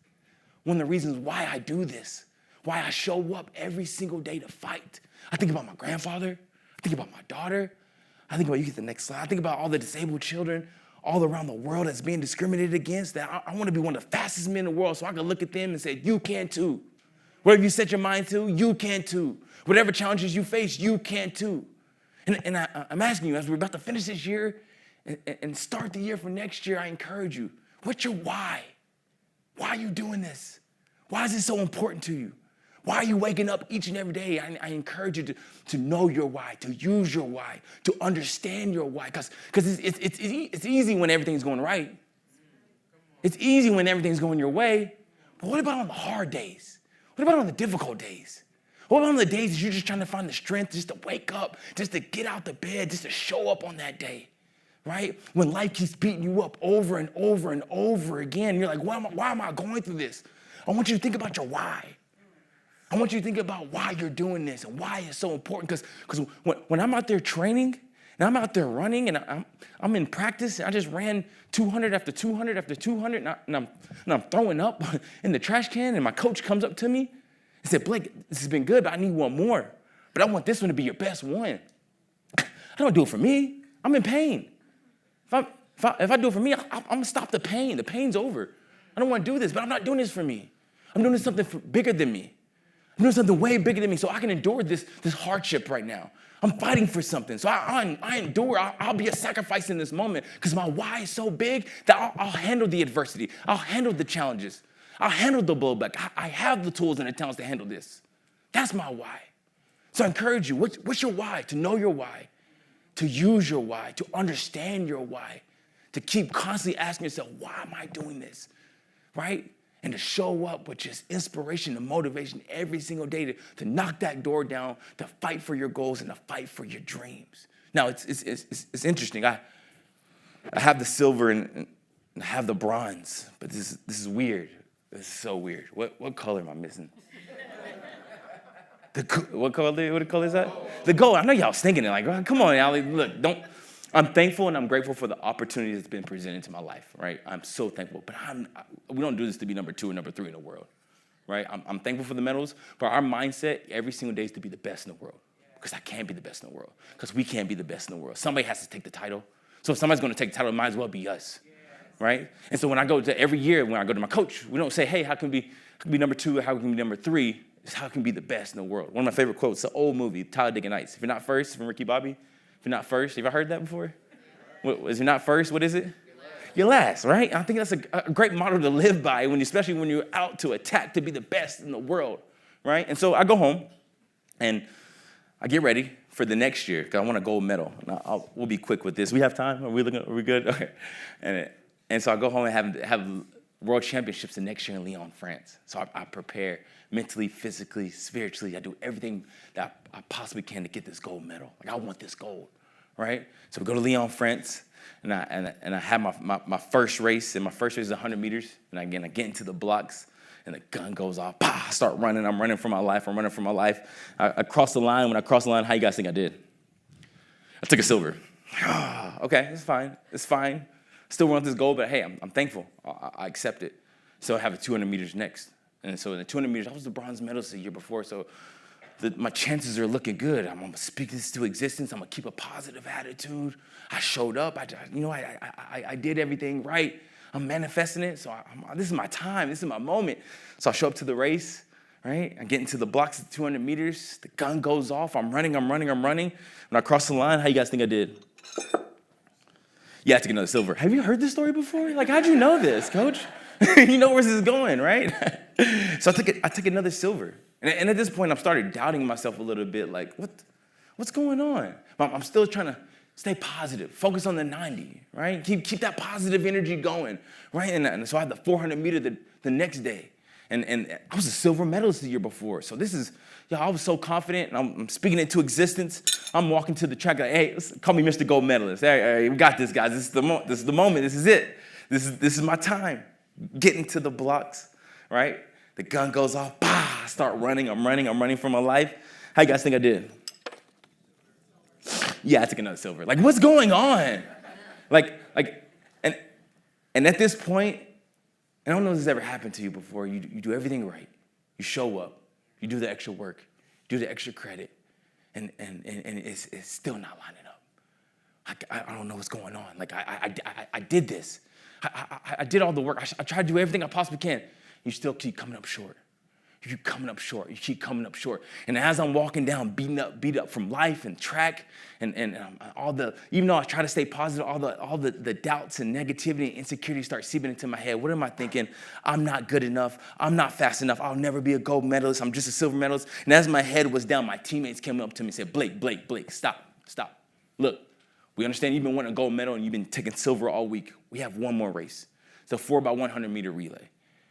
One of the reasons why I do this, why I show up every single day to fight. I think about my grandfather. I think about my daughter. I think about, you get the next slide. I think about all the disabled children all around the world that's being discriminated against, that I want to be one of the fastest men in the world so I can look at them and say, you can too. Whatever you set your mind to, you can too. Whatever challenges you face, you can too. And I'm asking you, as we're about to finish this year and start the year for next year, I encourage you, what's your why? Why are you doing this? Why is it so important to you? Why are you waking up each and every day? I encourage you to know your why, to use your why, to understand your why. Because it's easy when everything's going right. It's easy when everything's going your way. But what about on the hard days? What about on the difficult days? What about on the days that you're just trying to find the strength just to wake up, just to get out the bed, just to show up on that day, right? When life keeps beating you up over and over and over again, you're like, why am I going through this? I want you to think about your why. I want you to think about why you're doing this and why it's so important. Because when I'm out there training and I'm out there running and I'm in practice, and I just ran 200 after 200 after 200, and I'm throwing up in the trash can, and my coach comes up to me and said, Blake, this has been good, but I need one more. But I want this one to be your best one. I don't do it for me. I'm in pain. If I do it for me, I'm going to stop the pain. The pain's over. I don't want to do this, but I'm not doing this for me. I'm doing something bigger than me. I'm doing something way bigger than me so I can endure this hardship right now. I'm fighting for something. So I endure. I'll be a sacrifice in this moment because my why is so big that I'll handle the adversity. I'll handle the challenges. I'll handle the blowback. I have the tools and the talents to handle this. That's my why. So I encourage you, what's your why? To know your why, to use your why, to understand your why, to keep constantly asking yourself, why am I doing this, right? And to show up with just inspiration and motivation every single day to knock that door down, to fight for your goals and to fight for your dreams. Now, it's interesting. I have the silver and I have the bronze, but this is weird. This is so weird. What color am I missing? What color is that? The gold. I know y'all was thinking it like, oh, come on, Allie. Look, I'm thankful and I'm grateful for the opportunity that's been presented to my life, right? I'm so thankful. But we don't do this to be number 2 or number 3 in the world, right? I'm thankful for the medals, but our mindset every single day is to be the best in the world because I can't be the best in the world because we can't be the best in the world. Somebody has to take the title. So if somebody's going to take the title, it might as well be us, right? And so when I go to every year, when I go to my coach, we don't say, hey, how can we be number 2 or how can we be number 3? It's how can we be the best in the world. One of my favorite quotes, it's an old movie, Talladega Nights. If you're not first, from Ricky Bobby. If you're not first, have you heard that before? If you're not first, what is it? You're last, right? I think that's a great model to live by, especially when you're out to attack to be the best in the world, right? And so I go home and I get ready for the next year because I want a gold medal. Now, we'll be quick with this. We have time? Are we good? Okay. And so I go home and have world championships the next year in Lyon, France. So I prepare mentally, physically, spiritually. I do everything that I possibly can to get this gold medal. Like, I want this gold, right? So we go to Lyon, France, and I have my first race, and my first race is 100 meters. And again, I get into the blocks, and the gun goes off. Bah, I start running. I'm running for my life. I cross the line. When I cross the line, how you guys think I did? I took a silver. Okay, it's fine. Still want this gold, but hey, I'm thankful. I accept it. So I have a 200 meters next. And so in the 200 meters, I was the bronze medalist the year before, so my chances are looking good. I'm going to speak this to existence. I'm going to keep a positive attitude. I showed up. I did everything right. I'm manifesting it, so this is my time. This is my moment. So I show up to the race, right? I get into the blocks at 200 meters. The gun goes off. I'm running. When I cross the line, how you guys think I did? Yeah, I took another silver. Have you heard this story before? Like, how'd you know this, coach? You know where this is going, right? So I took another silver. And at this point, I'm started doubting myself a little bit, like, what's going on? I'm still trying to stay positive, focus on the 90, right? Keep that positive energy going, right? And so I had the 400 meter the next day. And I was a silver medalist the year before. So this is, I was so confident, and I'm speaking it to existence. I'm walking to the track, like, hey, call me Mr. Gold Medalist. Hey, we got this, guys. This is the moment. This is it. This is my time. Getting to the blocks, right? The gun goes off. Bah! I start running. I'm running for my life. How you guys think I did? Yeah, I took another silver. Like, what's going on? And at this point, and I don't know if this has ever happened to you before, you do everything right. You show up. You do the extra work. Do the extra credit. And it's still not lining up. I don't know what's going on. Like, I did this. I did all the work. I tried to do everything I possibly can. You still keep coming up short. You keep coming up short. You keep coming up short. And as I'm walking down, beat up from life and track, and all the, even though I try to stay positive, all the doubts and negativity and insecurity start seeping into my head. What am I thinking? I'm not good enough. I'm not fast enough. I'll never be a gold medalist. I'm just a silver medalist. And as my head was down, my teammates came up to me and said, Blake, stop. Look, we understand you've been wanting a gold medal and you've been taking silver all week. We have one more race. It's a 4x100 meter relay.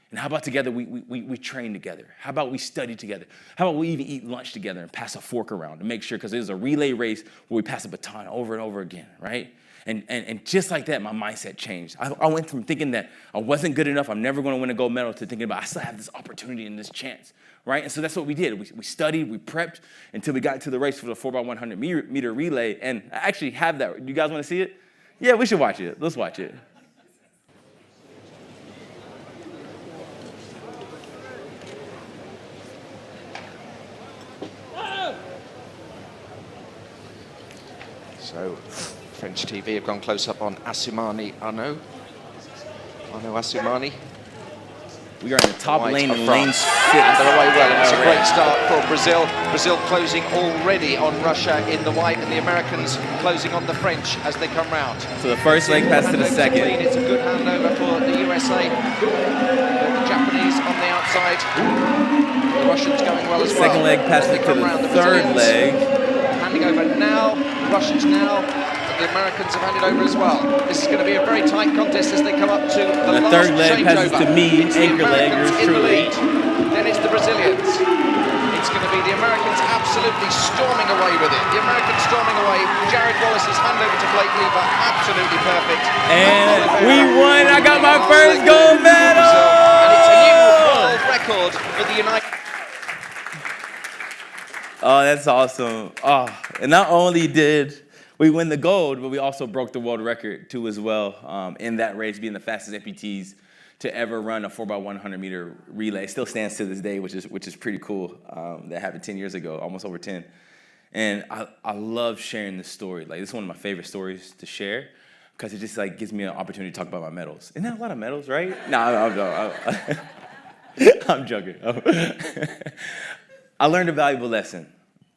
And how about together we train together? How about we study together? How about we even eat lunch together and pass a fork around to make sure, because there's a relay race where we pass a baton over and over again, right? And just like that, my mindset changed. I went from thinking that I wasn't good enough, I'm never going to win a gold medal, to thinking about I still have this opportunity and this chance, right? And so that's what we did. We studied, we prepped until we got to the race for the 4x100 meter relay. And I actually have that. You guys want to see it? Yeah, we should watch it. Let's watch it. So, French TV have gone close up on Assoumani Arnaud. Assoumani. We are in the top White lane of in lane France. 6. And they're away well, and it's a great start for Brazil. Brazil closing already on Russia in the white, and the Americans closing on the French as they come round. So the first leg passes to the second. It's a good handover for the USA. The Japanese on the outside. The Russians going well as well. Second leg passes to the third leg. Handing over now. Russians now. The Americans have handed over as well. This is going to be a very tight contest as they come up to the last third leg passes changeover. to me, It's the anchor leg, Americans yours in the truly. lead. Then it's the Brazilians. It's going to be the Americans absolutely storming away with it. The Americans storming away. Jared Wallace's hand over to Blake Lever, absolutely perfect. And we won. I got my first gold medal. And it's a new world record for the United. Oh, that's awesome. Oh, and not only did we win the gold, but we also broke the world record too as well in that race, being the fastest amputees to ever run a 4x100 meter relay. It still stands to this day, which is pretty cool. That happened 10 years ago, almost over 10. And I love sharing this story. Like, this is one of my favorite stories to share because it just like gives me an opportunity to talk about my medals. Isn't that a lot of medals, right? No, I'm joking. I learned a valuable lesson.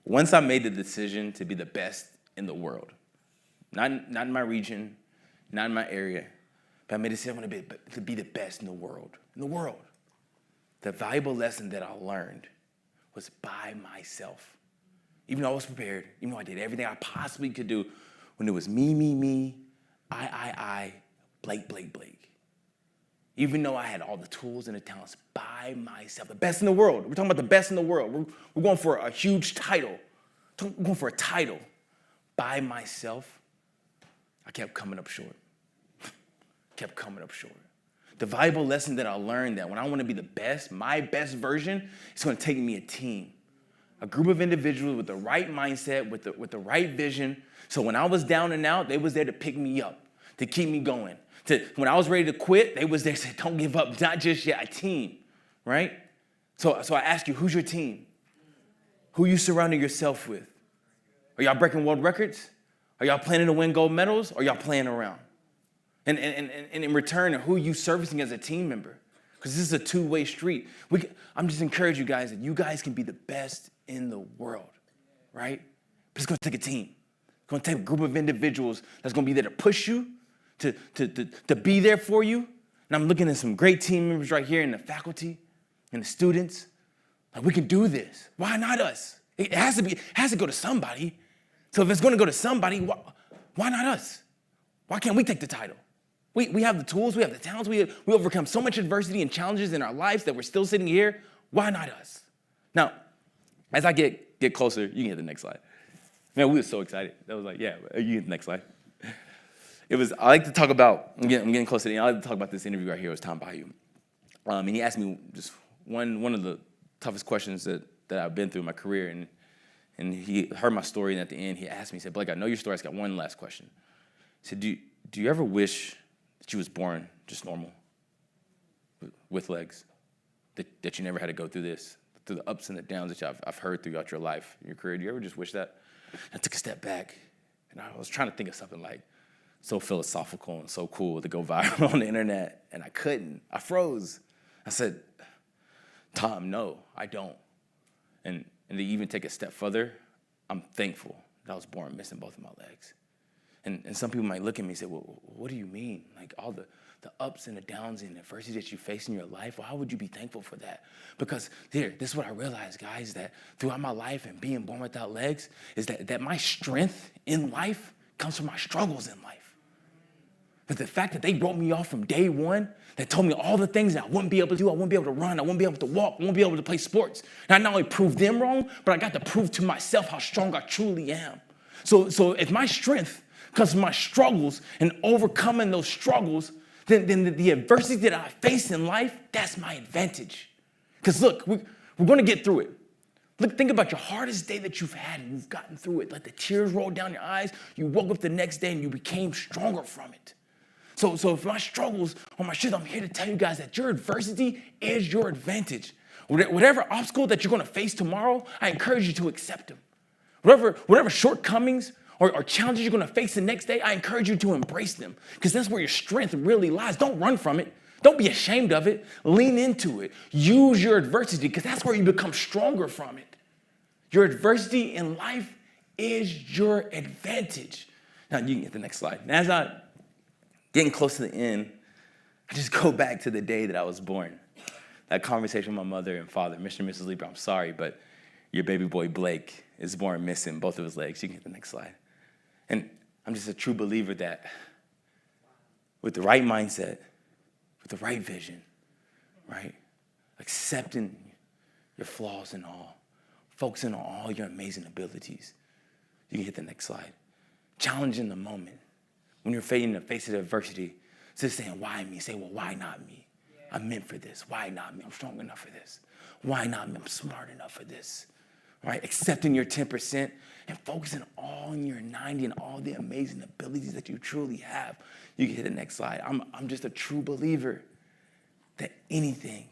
Once I made the decision to be the best in the world, not in my region, not in my area, but I made a decision I want to be the best in the world. The valuable lesson that I learned was by myself. Even though I was prepared, even though I did everything I possibly could do, when it was me, I, Blake. Even though I had all the tools and the talents by myself, the best in the world. We're talking about the best in the world. We're going for a huge title. We're going for a title. By myself, I kept coming up short. The valuable lesson that I learned that when I want to be the best, my best version, it's going to take me a team. A group of individuals with the right mindset, with the right vision. So when I was down and out, they was there to pick me up, to keep me going. When I was ready to quit, they was there to say, don't give up, not just yet, a team, right? So I ask you, who's your team? Who are you surrounding yourself with? Are y'all breaking world records? Are y'all planning to win gold medals? Or y'all playing around? And in return, who are you servicing as a team member? Because this is a two-way street. I'm just encouraging you guys that you guys can be the best in the world, right? But it's going to take a team. It's going to take a group of individuals that's going to be there to push you, to be there for you. And I'm looking at some great team members right here in the faculty and the students. Like, we can do this. Why not us? It has to go to somebody. So if it's going to go to somebody, why not us? Why can't we take the title? We have the tools, we have the talents, we overcome so much adversity and challenges in our lives that we're still sitting here. Why not us? Now, as I get closer, you can hit the next slide. Man, we were so excited. That was like, yeah, you can hit the next slide. I like to talk about, I'm getting close to the end, I like to talk about this interview right here. It was Tom Bayou. And he asked me just one of the toughest questions that I've been through in my career. And he heard my story, and at the end, he asked me, he said, Blake, I know your story. I just got one last question. He said, do you ever wish that you was born just normal, with legs, that you never had to go through this, through the ups and the downs that I've heard throughout your life, your career? Do you ever just wish that? I took a step back, and I was trying to think of something like so philosophical and so cool to go viral on the internet, and I couldn't. I froze. I said, Tom, no, I don't. And to even take a step further, I'm thankful that I was born missing both of my legs. And some people might look at me and say, well, what do you mean? Like, all the ups and the downs and adversity that you face in your life, well, how would you be thankful for that? Because this is what I realized, guys, that throughout my life and being born without legs is that my strength in life comes from my struggles in life. But the fact that they wrote me off from day one, that told me all the things that I wouldn't be able to do, I wouldn't be able to run, I wouldn't be able to walk, I wouldn't be able to play sports. And I not only proved them wrong, but I got to prove to myself how strong I truly am. So if my strength comes from my struggles and overcoming those struggles, then the adversity that I face in life, that's my advantage. Because look, we're going to get through it. Look, think about your hardest day that you've had and you've gotten through it. Let the tears roll down your eyes. You woke up the next day and you became stronger from it. So if my struggles or my shit, I'm here to tell you guys that your adversity is your advantage. Whatever obstacle that you're going to face tomorrow, I encourage you to accept them. Whatever shortcomings or challenges you're going to face the next day, I encourage you to embrace them, because that's where your strength really lies. Don't run from it. Don't be ashamed of it. Lean into it. Use your adversity, because that's where you become stronger from it. Your adversity in life is your advantage. Now, you can get the next slide. And as I'm getting close to the end, I just go back to the day that I was born. That conversation with my mother and father, Mr. and Mrs. Lieber, I'm sorry, but your baby boy Blake is born missing both of his legs. You can get the next slide. And I'm just a true believer that with the right mindset, with the right vision, right, accepting your flaws and all, focusing on all your amazing abilities, you can hit the next slide. Challenging the moment. When you're in the face of adversity, instead of saying, why me? Say, well, why not me? Yeah. I'm meant for this. Why not me? I'm strong enough for this. Why not me? I'm smart enough for this. Right? Accepting your 10% and focusing all on your 90 and all the amazing abilities that you truly have. You can hit the next slide. I'm just a true believer that anything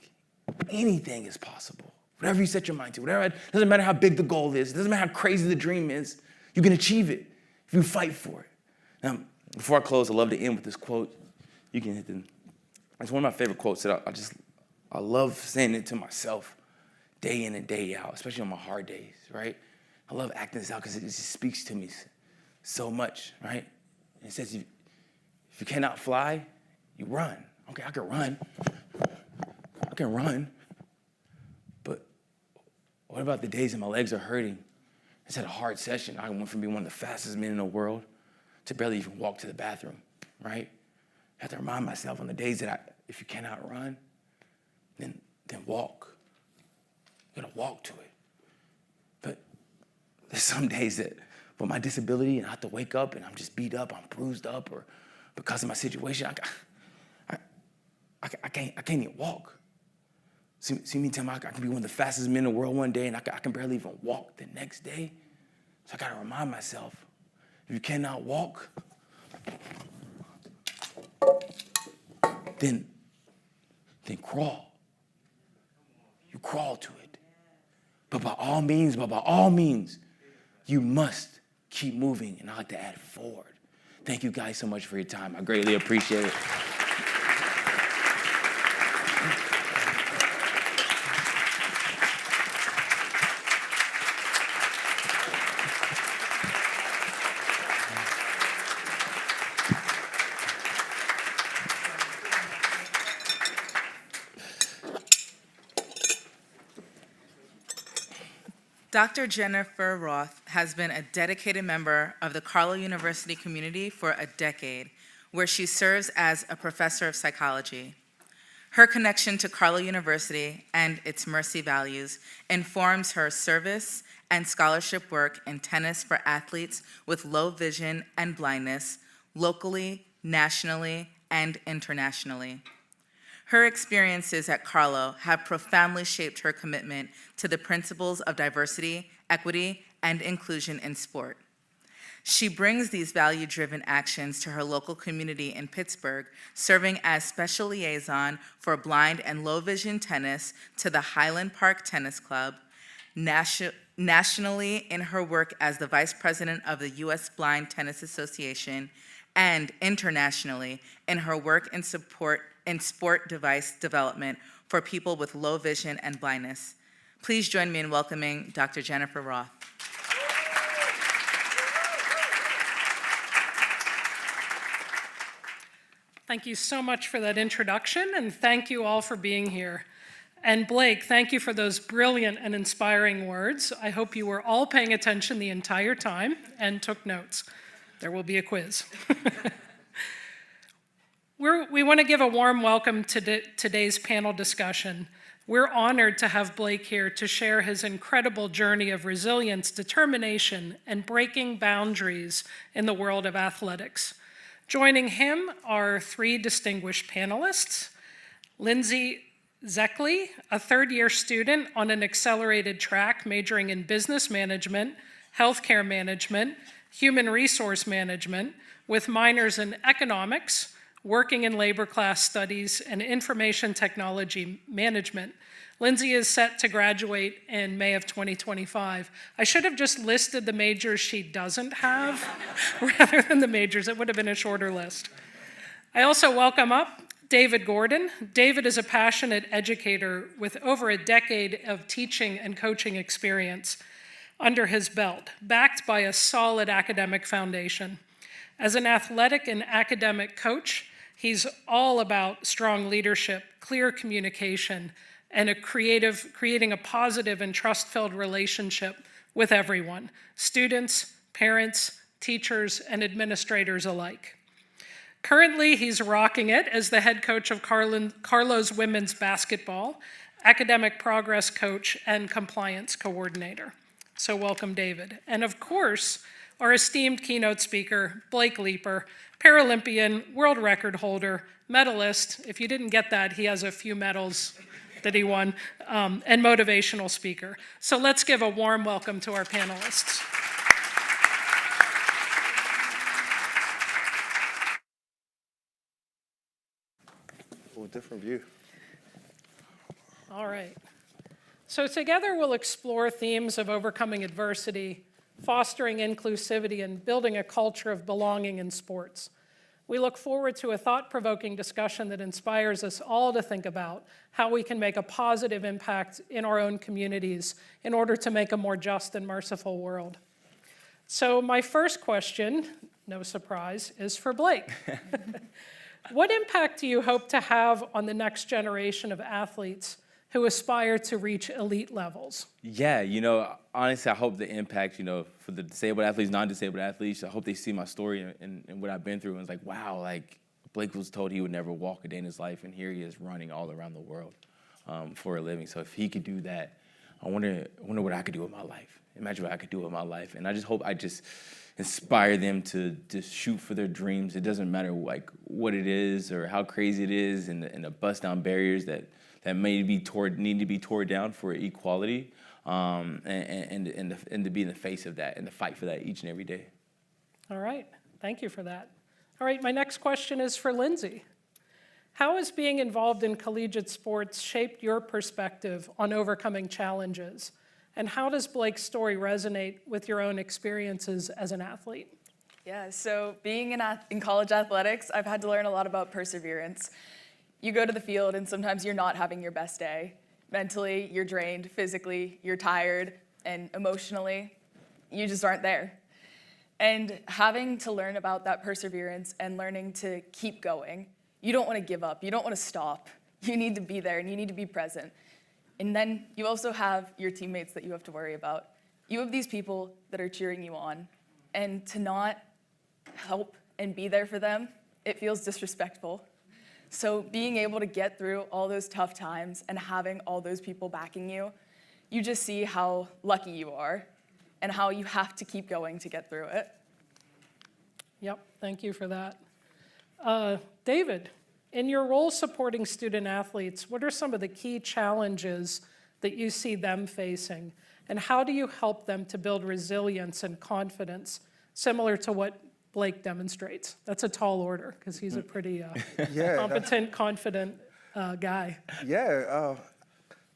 is possible. Whatever you set your mind to, it doesn't matter how big the goal is, it doesn't matter how crazy the dream is, you can achieve it if you fight for it. Now, before I close, I love to end with this quote. You can hit the, it's one of my favorite quotes that I love saying it to myself day in and day out, especially on my hard days, right? I love acting this out because it just speaks to me so much, right? And it says, if you cannot fly, you run. Okay, I can run. But what about the days that my legs are hurting? It's had a hard session. I went from being one of the fastest men in the world to barely even walk to the bathroom, right? I have to remind myself on the days that if you cannot run, then walk. You gotta walk to it. But there's some days that with my disability and I have to wake up and I'm just beat up, I'm bruised up, or because of my situation, I can't even walk. See me tell me I can be one of the fastest men in the world one day and I can barely even walk the next day. So I gotta remind myself, if you cannot walk, then crawl. You crawl to it. But by all means, you must keep moving. And I like to add forward. Thank you guys so much for your time. I greatly appreciate it. Dr. Jennifer Roth has been a dedicated member of the Carlow University community for a decade, where she serves as a professor of psychology. Her connection to Carlow University and its Mercy values informs her service and scholarship work in tennis for athletes with low vision and blindness, locally, nationally, and internationally. Her experiences at Carlow have profoundly shaped her commitment to the principles of diversity, equity, and inclusion in sport. She brings these value-driven actions to her local community in Pittsburgh, serving as special liaison for blind and low vision tennis to the Highland Park Tennis Club, nationally in her work as the vice president of the U.S. Blind Tennis Association, and internationally in her work in sport device development for people with low vision and blindness. Please join me in welcoming Dr. Jennifer Roth. Thank you so much for that introduction, and thank you all for being here. And Blake, thank you for those brilliant and inspiring words. I hope you were all paying attention the entire time and took notes. There will be a quiz. We want to give a warm welcome to today's panel discussion. We're honored to have Blake here to share his incredible journey of resilience, determination, and breaking boundaries in the world of athletics. Joining him are three distinguished panelists: Lindsay Zeckley, a third-year student on an accelerated track majoring in business management, healthcare management, human resource management, with minors in economics, working in labor class studies, and information technology management. Lindsay is set to graduate in May of 2025. I should have just listed the majors she doesn't have rather than the majors. It would have been a shorter list. I also welcome up David Gordon. David is a passionate educator with over a decade of teaching and coaching experience under his belt, backed by a solid academic foundation. As an athletic and academic coach, he's all about strong leadership, clear communication, and creating a positive and trust-filled relationship with everyone, students, parents, teachers, and administrators alike. Currently, he's rocking it as the head coach of Carlow's women's basketball, academic progress coach, and compliance coordinator. So welcome, David. And of course, our esteemed keynote speaker, Blake Leeper, Paralympian, world record holder, medalist. If you didn't get that, he has a few medals that he won, and motivational speaker. So let's give a warm welcome to our panelists. Oh, different view. All right. So together we'll explore themes of overcoming adversity, fostering inclusivity, and building a culture of belonging in sports. We look forward to a thought-provoking discussion that inspires us all to think about how we can make a positive impact in our own communities in order to make a more just and merciful world. So my first question, no surprise, is for Blake. What impact do you hope to have on the next generation of athletes who aspire to reach elite levels? Yeah, honestly, I hope the impact, for the disabled athletes, non-disabled athletes, I hope they see my story and what I've been through and it's like, wow, like Blake was told he would never walk a day in his life, and here he is running all around the world for a living. So if he could do that, I wonder what I could do with my life. Imagine what I could do with my life. And I just hope I just inspire them to shoot for their dreams. It doesn't matter like what it is or how crazy it is, and the bust down barriers that may need to be torn down for equality, and to be in the face of that and to fight for that each and every day. All right, thank you for that. All right, my next question is for Lindsay. How has being involved in collegiate sports shaped your perspective on overcoming challenges? And how does Blake's story resonate with your own experiences as an athlete? Yeah, so being in college athletics, I've had to learn a lot about perseverance. You go to the field and sometimes you're not having your best day. Mentally, you're drained. Physically, you're tired. And emotionally, you just aren't there. And having to learn about that perseverance and learning to keep going, you don't want to give up. You don't want to stop. You need to be there and you need to be present. And then you also have your teammates that you have to worry about. You have these people that are cheering you on, and to not help and be there for them, it feels disrespectful. So being able to get through all those tough times and having all those people backing you, you just see how lucky you are and how you have to keep going to get through it. Yep, thank you for that. David, in your role supporting student athletes, what are some of the key challenges that you see them facing? And how do you help them to build resilience and confidence, similar to what Blake demonstrates? That's a tall order, because he's a pretty competent, confident guy. Yeah,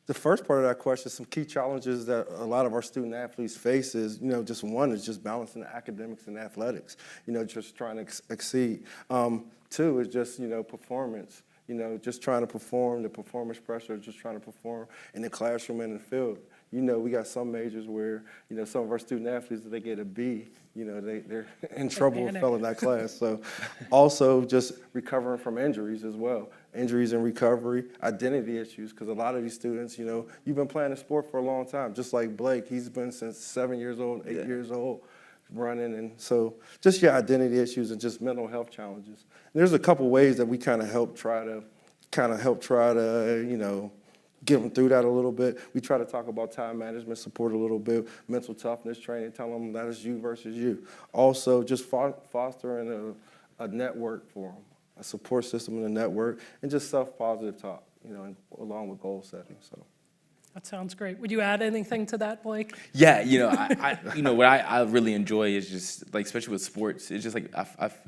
the first part of that question, some key challenges that a lot of our student athletes face is, just one is just balancing academics and athletics, just trying to exceed. Two is just, performance, just trying to perform, the performance pressure, just trying to perform in the classroom and in the field. We got some majors where, some of our student athletes, if they get a B, they're in trouble and failing that class. So also just recovering from injuries as well. Injuries and recovery, identity issues, because a lot of these students, you've been playing a sport for a long time, just like Blake. He's been since 7 years old, 8 years old, running. And so just your identity issues and just mental health challenges. And there's a couple ways that we kind of help try to, get them through that a little bit. We try to talk about time management support a little bit, mental toughness training, tell them that it's you versus you. Also, just fostering a network for them, a support system and a network, and just self-positive talk, along with goal setting. So. That sounds great. Would you add anything to that, Blake? Yeah, what I really enjoy is just, like, especially with sports, it's just like,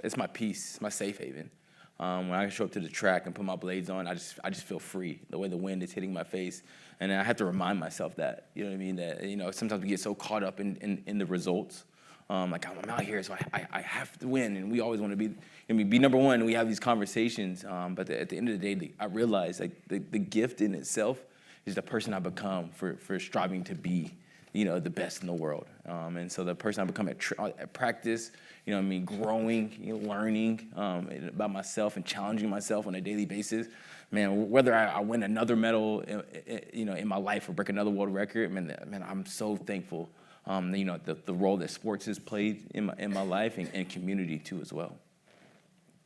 it's my peace, it's my safe haven. When I show up to the track and put my blades on, I just feel free, the way the wind is hitting my face. And I have to remind myself that, that, sometimes we get so caught up in the results. Like, I'm out here, so I have to win, and we always want to be number one, and we have these conversations. But at the end of the day, I realize, like, the gift in itself is the person I become for striving to be, the best in the world. And so the person I become at practice, growing, learning about myself and challenging myself on a daily basis. Man, whether I win another medal, in my life or break another world record, man, I'm so thankful. The role that sports has played in my life and community too as well.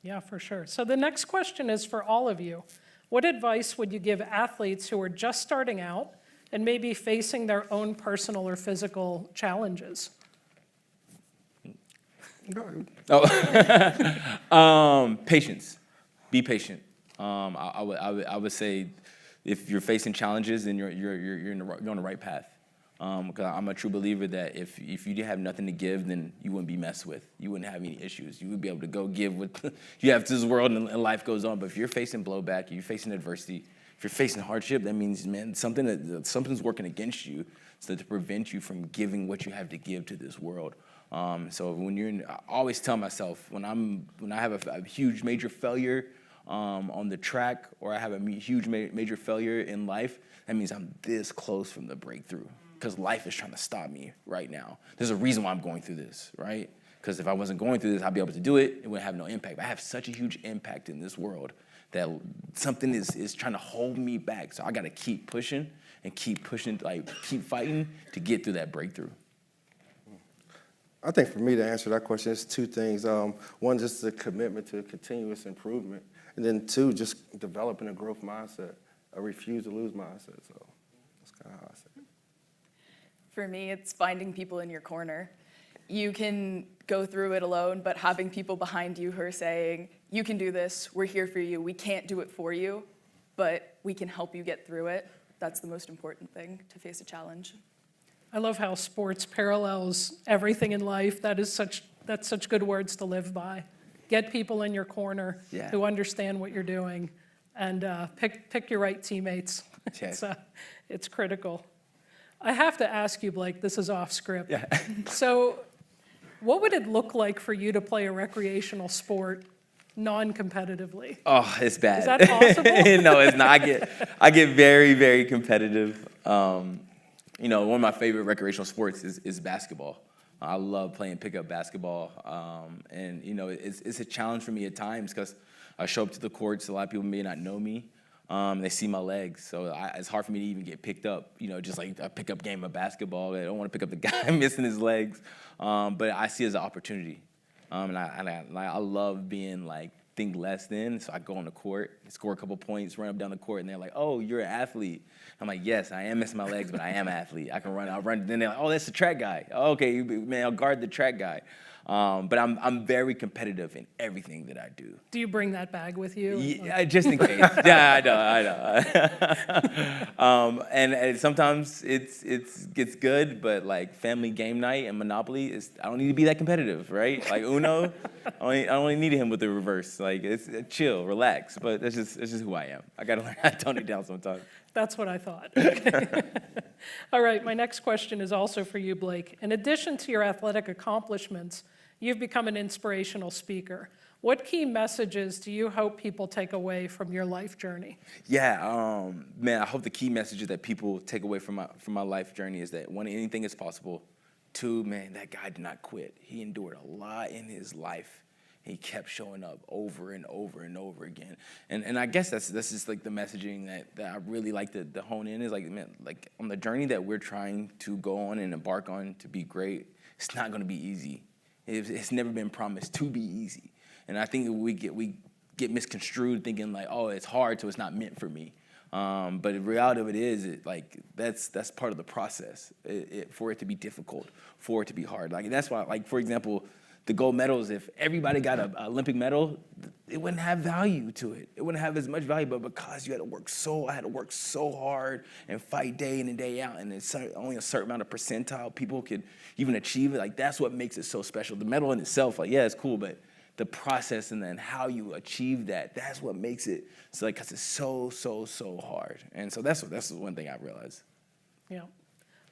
Yeah, for sure. So the next question is for all of you. What advice would you give athletes who are just starting out and maybe facing their own personal or physical challenges? Patience. Be patient. I would say, if you're facing challenges, then you're on the right path. Because I'm a true believer that if you didn't have nothing to give, then you wouldn't be messed with. You wouldn't have any issues. You would be able to go give what you have to this world, and life goes on. But if you're facing blowback, if you're facing adversity, if you're facing hardship, that means, man, something's working against you, so to prevent you from giving what you have to give to this world. So I always tell myself, when I have a huge major failure on the track, or I have a huge major failure in life, that means I'm this close from the breakthrough, because life is trying to stop me right now. There's a reason why I'm going through this, right? Because if I wasn't going through this, I'd be able to do it. It would have no impact. But I have such a huge impact in this world that something is trying to hold me back. So I got to keep pushing, keep fighting to get through that breakthrough. I think for me to answer that question, it's two things. One, just the commitment to continuous improvement. And then two, just developing a growth mindset, a refuse to lose mindset. So that's kind of how I say it. For me, it's finding people in your corner. You can go through it alone, but having people behind you who are saying, you can do this, we're here for you, we can't do it for you, but we can help you get through it. That's the most important thing, to face a challenge. I love how sports parallels everything in life. That's such good words to live by. Get people in your corner who understand what you're doing, and pick your right teammates. It's critical. I have to ask you, Blake, this is off script. Yeah. So what would it look like for you to play a recreational sport non-competitively? Oh, it's bad. Is that possible? No, it's not. I get very, very competitive. One of my favorite recreational sports is basketball. I love playing pickup basketball. And it's a challenge for me at times, because I show up to the courts, a lot of people may not know me. They see my legs, so it's hard for me to even get picked up. Just like a pickup game of basketball. I don't want to pick up the guy missing his legs, but I see it as an opportunity, and I love being like think less than. So I go on the court, score a couple points, run up down the court, and they're like, "Oh, you're an athlete." I'm like, "Yes, I am missing my legs, but I am an athlete. I can run. I'll run." Then they're like, "Oh, that's the track guy. Oh, okay, man, I'll guard the track guy." But I'm very competitive in everything that I do. Do you bring that bag with you? Yeah, just in case. Yeah, I know. And sometimes it gets good, but like family game night and Monopoly I don't need to be that competitive, right? Like Uno, I only need him with the reverse. Like it's chill, relax. But that's just who I am. I gotta learn how to tone it down sometimes. That's what I thought. All right, my next question is also for you, Blake. In addition to your athletic accomplishments, you've become an inspirational speaker. What key messages do you hope people take away from your life journey? Yeah, man, I hope the key messages that people take away from my life journey is that one, anything is possible. Two, man, that guy did not quit. He endured a lot in his life. He kept showing up over and over and over again. And I guess that's just like the messaging that I really like to hone in is like, man, like on the journey that we're trying to go on and embark on to be great, it's not gonna be easy. It's never been promised to be easy. And I think we get misconstrued thinking like, oh, it's hard, so it's not meant for me. But the reality of it is, that's part of the process. For it to be difficult, for it to be hard. Like that's why, like for example, the gold medals. If everybody got an Olympic medal, it wouldn't have value to it. It wouldn't have as much value. But because I had to work so hard and fight day in and day out, and it's only a certain amount of percentile people could even achieve it. Like that's what makes it so special. The medal in itself, like yeah, it's cool, but the process and then how you achieve that's what makes it so like because it's so hard. And so that's one thing I realized. Yeah,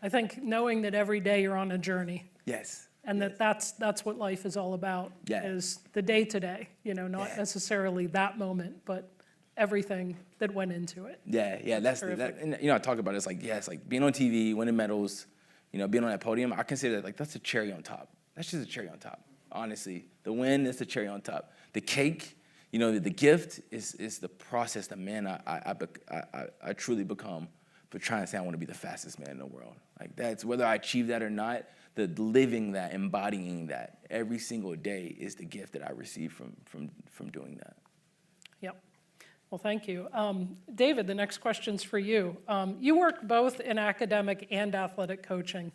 I think knowing that every day you're on a journey. Yes. And that's what life is all about, is the day-to-day, not necessarily that moment, but everything that went into it. Yeah, that's that. And I talk about it, it's like being on TV, winning medals, being on that podium. I consider that like that's a cherry on top. That's just a cherry on top, honestly. The win is the cherry on top. The cake, the gift is the process that man I truly become for trying to say I want to be the fastest man in the world. Like that's whether I achieve that or not. The living that, embodying that every single day is the gift that I receive from doing that. Yep. Well, thank you. David, the next question's for you. You work both in academic and athletic coaching.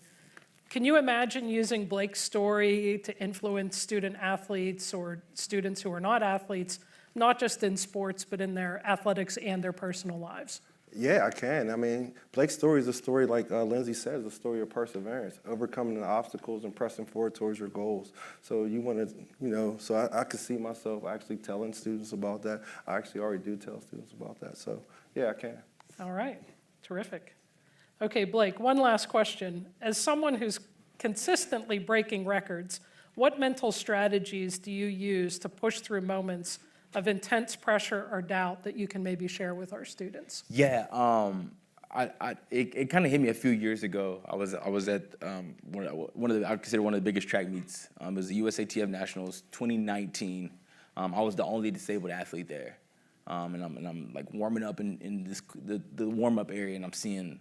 Can you imagine using Blake's story to influence student athletes or students who are not athletes, not just in sports, but in their athletics and their personal lives? Yeah, I can. I mean, Blake's story is a story, like Lindsay says, a story of perseverance, overcoming the obstacles and pressing forward towards your goals. So you want to, so I could see myself actually telling students about that. I actually already do tell students about that. So, yeah, I can. All right. Terrific. Okay, Blake, one last question. As someone who's consistently breaking records, what mental strategies do you use to push through moments of intense pressure or doubt that you can maybe share with our students? Yeah, it kind of hit me a few years ago. I was at one of the I consider one of the biggest track meets. It was the USATF Nationals 2019. I was the only disabled athlete there, and I'm like warming up in the warm up area, and I'm seeing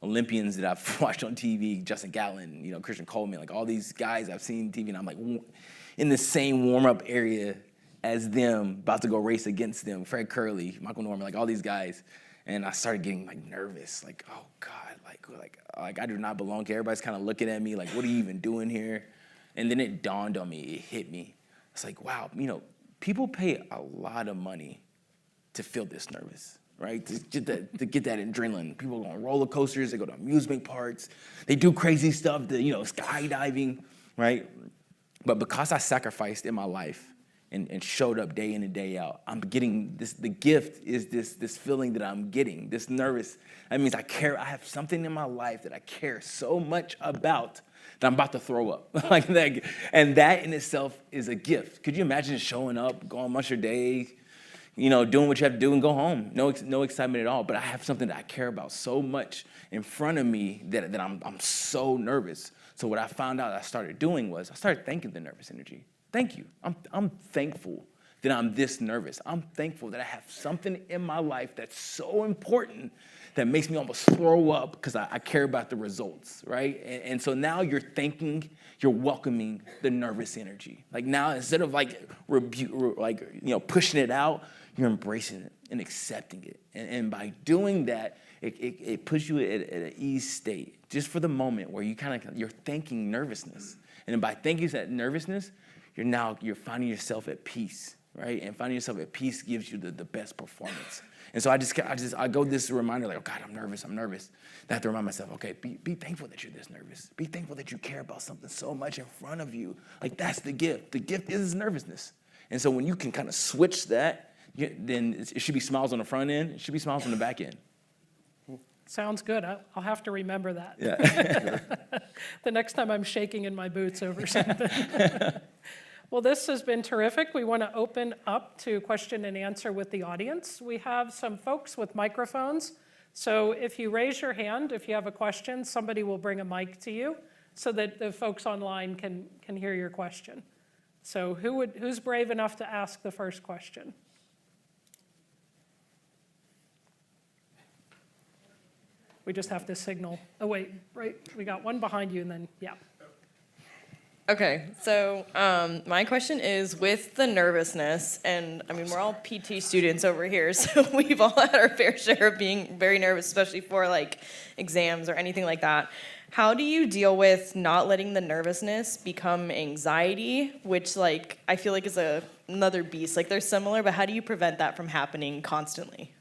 Olympians that I've watched on TV, Justin Gatlin, Christian Coleman, like all these guys I've seen on TV, and I'm like in the same warm up area as them, about to go race against them, Fred Curley, Michael Norman, like all these guys. And I started getting like nervous, like, oh God, like I do not belong here. Everybody's kind of looking at me like, what are you even doing here? And then it dawned on me, it hit me. It's like, wow, people pay a lot of money to feel this nervous, right? To get that adrenaline. People go on roller coasters, they go to amusement parks, they do crazy stuff, skydiving, right? But because I sacrificed in my life, and showed up day in and day out, I'm getting this. The gift is this feeling that I'm getting, this nervous. That means I care. I have something in my life that I care so much about that I'm about to throw up. Like that, and that in itself is a gift. Could you imagine showing up, going about your day, doing what you have to do and go home? No excitement at all. But I have something that I care about so much in front of me that I'm so nervous. So what I found out I started doing was I started thanking the nervous energy. Thank you. I'm thankful that I'm this nervous. I'm thankful that I have something in my life that's so important that makes me almost throw up because I care about the results, right? And so now you're thinking, you're welcoming the nervous energy. Like now, instead of like pushing it out, you're embracing it and accepting it. And by doing that, it puts you at an ease state just for the moment where you're thinking nervousness. And then by thinking that nervousness, you're finding yourself at peace, right? And finding yourself at peace gives you the best performance. And so I go this reminder like, oh God, I'm nervous. And I have to remind myself, okay, be thankful that you're this nervous. Be thankful that you care about something so much in front of you. Like that's the gift. The gift is nervousness. And so when you can kind of switch that, then it should be smiles on the front end. It should be smiles on the back end. Sounds good. I'll have to remember that. Yeah. The next time I'm shaking in my boots over something. Well, this has been terrific. We want to open up to question and answer with the audience. We have some folks with microphones. So if you raise your hand, if you have a question, somebody will bring a mic to you so that the folks online can hear your question. So who's brave enough to ask the first question? We just have to signal. Oh, wait, right, we got one behind you and then, yeah. Okay, so my question is with the nervousness, and I mean, we're all PT students over here, so we've all had our fair share of being very nervous, especially for like exams or anything like that. How do you deal with not letting the nervousness become anxiety, which like I feel like is another beast? Like they're similar, but how do you prevent that from happening constantly?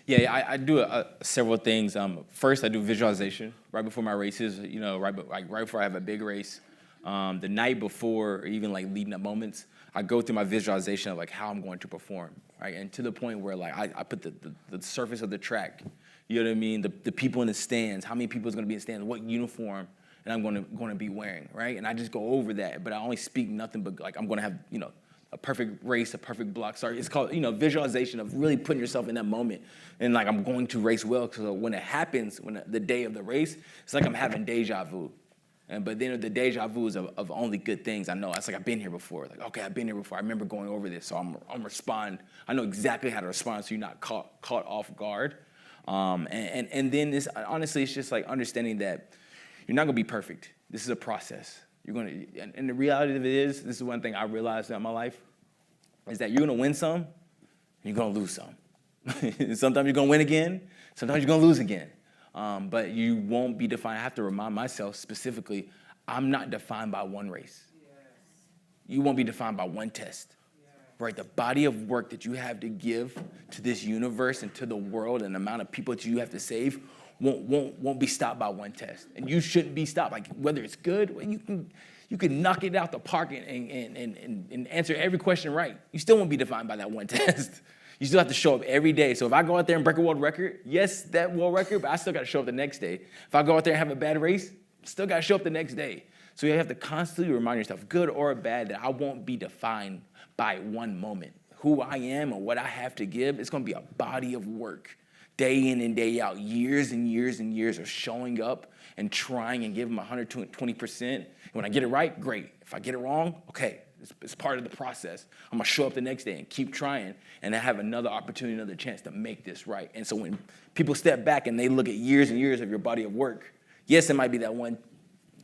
Yeah, I do several things. First, I do visualization right before my races. Right before I have a big race. The night before, or even like leading up moments, I go through my visualization of like how I'm going to perform, right? And to the point where like I put the surface of the track, you know what I mean? The people in the stands, how many people is going to be in the stands, what uniform, and I'm going to be wearing, right? And I just go over that, but I only speak nothing but like I'm going to have a perfect race, a perfect block start. It's called visualization of really putting yourself in that moment, and like I'm going to race well because when it happens, when the day of the race, it's like I'm having deja vu. But then the deja vu is of only good things. I know. It's like I've been here before. Like, okay, I've been here before. I remember going over this, so I'm respond. I know exactly how to respond so you're not caught off guard. And then this, honestly, it's just like understanding that you're not gonna be perfect. This is a process. And the reality of it is, this is one thing I realized in my life, is that you're gonna win some, and you're gonna lose some. Sometimes you're gonna win again. Sometimes you're gonna lose again. But you won't be defined. I have to remind myself specifically, I'm not defined by one race. Yes. You won't be defined by one test. Yeah. Right? The body of work that you have to give to this universe and to the world and the amount of people that you have to save won't be stopped by one test. And you shouldn't be stopped. Like whether it's good, you can knock it out the park and answer every question right. You still won't be defined by that one test. You still have to show up every day. So if I go out there and break a world record, yes, that world record, but I still got to show up the next day. If I go out there and have a bad race, still got to show up the next day. So you have to constantly remind yourself, good or bad, that I won't be defined by one moment. Who I am and what I have to give, it's going to be a body of work, day in and day out, years and years and years of showing up and trying and giving 120%. And when I get it right, great. If I get it wrong, okay. It's part of the process. I'm going to show up the next day and keep trying, and I have another opportunity, another chance to make this right. And so when people step back and they look at years and years of your body of work, yes, it might be that one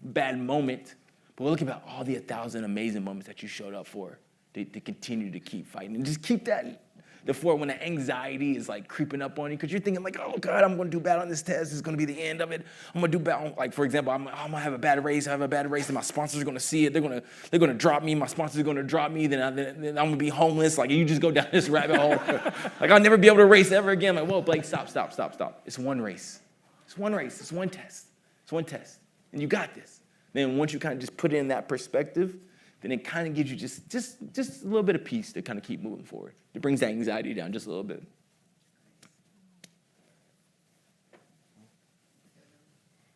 bad moment, but we're looking at all the 1,000 amazing moments that you showed up for to continue to keep fighting. And just keep that before when the anxiety is like creeping up on you, because you're thinking like, oh God, I'm going to do bad on this test. It's going to be the end of it. I'm going to do bad. Like for example, I'm going to have a bad race. I have a bad race, and my sponsors are going to see it. They're going to drop me. My sponsors are going to drop me. Then I'm going to be homeless. Like you just go down this rabbit hole. Like I'll never be able to race ever again. Like whoa, Blake, stop. It's one race. It's one race. It's one test. It's one test, and you got this. Then once you kind of just put it in that perspective, then it kind of gives you just a little bit of peace to kind of keep moving forward. It brings that anxiety down just a little bit.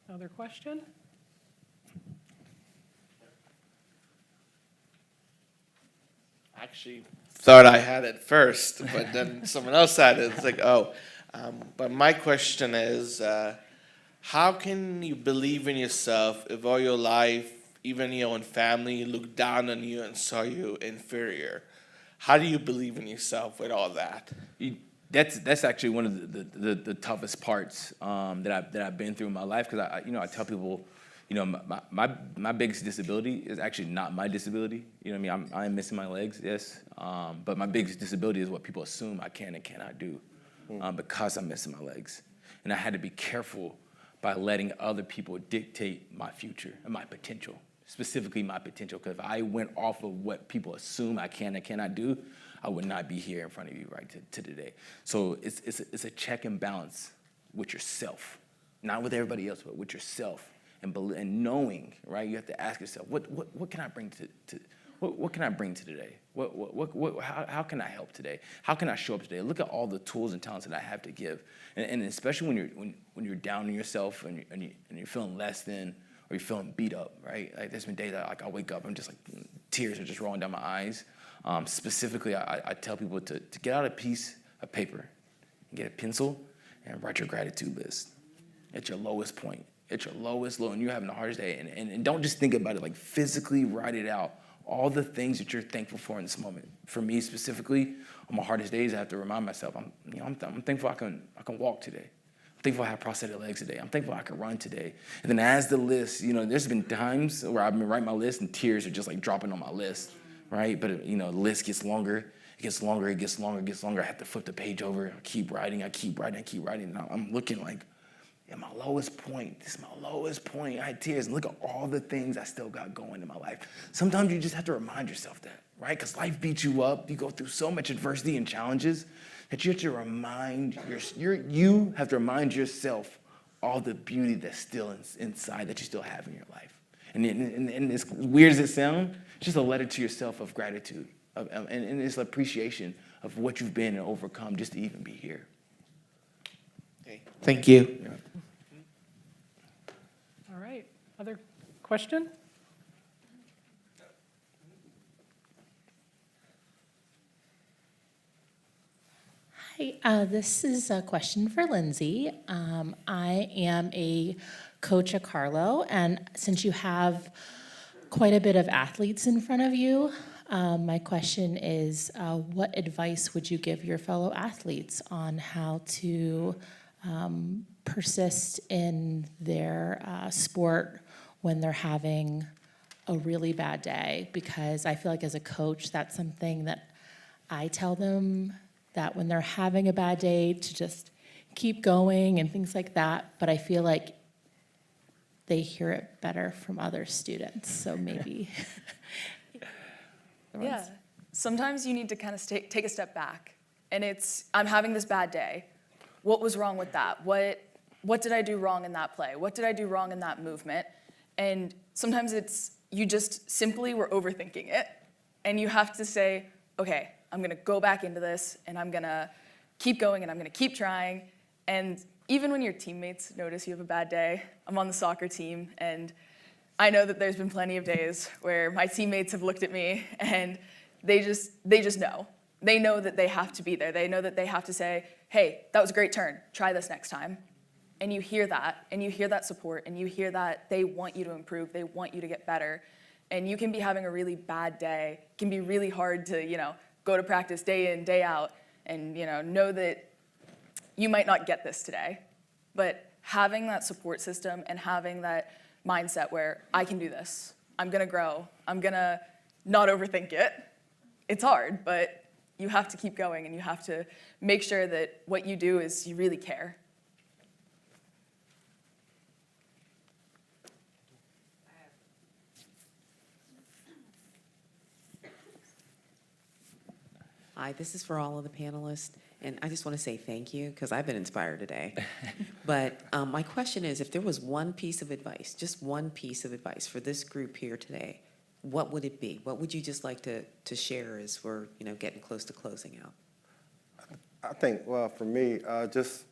Another question? Actually, thought I had it first, but then someone else had it. It's like, oh. But my question is, how can you believe in yourself if all your life, even your own family, looked down on you and saw you inferior? How do you believe in yourself with all that? That's actually one of the toughest parts that I've been through in my life, because I tell people, my biggest disability is actually not my disability. You know what I mean? I'm missing my legs, yes, but my biggest disability is what people assume I can and cannot do, because I'm missing my legs, and I had to be careful by letting other people dictate my future and my potential, specifically my potential. Because if I went off of what people assume I can and cannot do, I would not be here in front of you right to today. So it's a check and balance with yourself, not with everybody else, but with yourself, and knowing, right? You have to ask yourself, what can I bring to what can I bring to today? How can I help today? How can I show up today? Look at all the tools and talents that I have to give, and especially when you're down on yourself and you're feeling less than, or you're feeling beat up, right? Like there's been days that I wake up, I'm just like tears are just rolling down my eyes. Specifically, I tell people to get out a piece of paper, and get a pencil, and write your gratitude list at your lowest point, at your lowest low, and you're having the hardest day, and don't just think about it, like physically write it out. All the things that you're thankful for in this moment. For me specifically, on my hardest days, I have to remind myself, I'm thankful I can walk today. I'm thankful I have prosthetic legs today. I'm thankful I can run today. And then as the list, there's been times where I've been writing my list and tears are just like dropping on my list, right? But the list gets longer, it gets longer, it gets longer, it gets longer. I have to flip the page over, I keep writing. And I'm looking like, at my lowest point, this is my lowest point. I had tears, and look at all the things I still got going in my life. Sometimes you just have to remind yourself that, right? Because life beats you up. You go through so much adversity and challenges that you have to remind yourself all the beauty that's still inside that you still have in your life. And as weird as it sounds, it's just a letter to yourself of gratitude, and it's appreciation of what you've been and overcome just to even be here. Okay. Thank you. Yeah. All right, other question? Hi, this is a question for Lindsay. I am a coach at Carlow, and since you have quite a bit of athletes in front of you, my question is, what advice would you give your fellow athletes on how to persist in their sport when they're having a really bad day? Because I feel like as a coach, that's something that I tell them, that when they're having a bad day, to just keep going and things like that. But I feel like they hear it better from other students, so maybe. Yeah, sometimes you need to kind of take a step back, and I'm having this bad day. What was wrong with that? What did I do wrong in that play? What did I do wrong in that movement? And sometimes you just simply were overthinking it, and you have to say, okay, I'm gonna go back into this, and I'm gonna keep going, and I'm gonna keep trying. And even when your teammates notice you have a bad day, I'm on the soccer team, and I know that there's been plenty of days where my teammates have looked at me, and they just know. They know that they have to be there. They know that they have to say, hey, that was a great turn, try this next time. And you hear that, and you hear that support, and you hear that they want you to improve, they want you to get better. And you can be having a really bad day. It can be really hard to, go to practice day in, day out, and know that you might not get this today. But having that support system and having that mindset where I can do this, I'm gonna grow, I'm gonna not overthink it. It's hard, but you have to keep going, and you have to make sure that what you do is you really care. Hi, this is for all of the panelists, and I just want to say thank you, because I've been inspired today. But my question is, if there was one piece of advice, just one piece of advice for this group here today, what would it be? What would you just like to share as we're getting close to closing out? I think, well, for me, just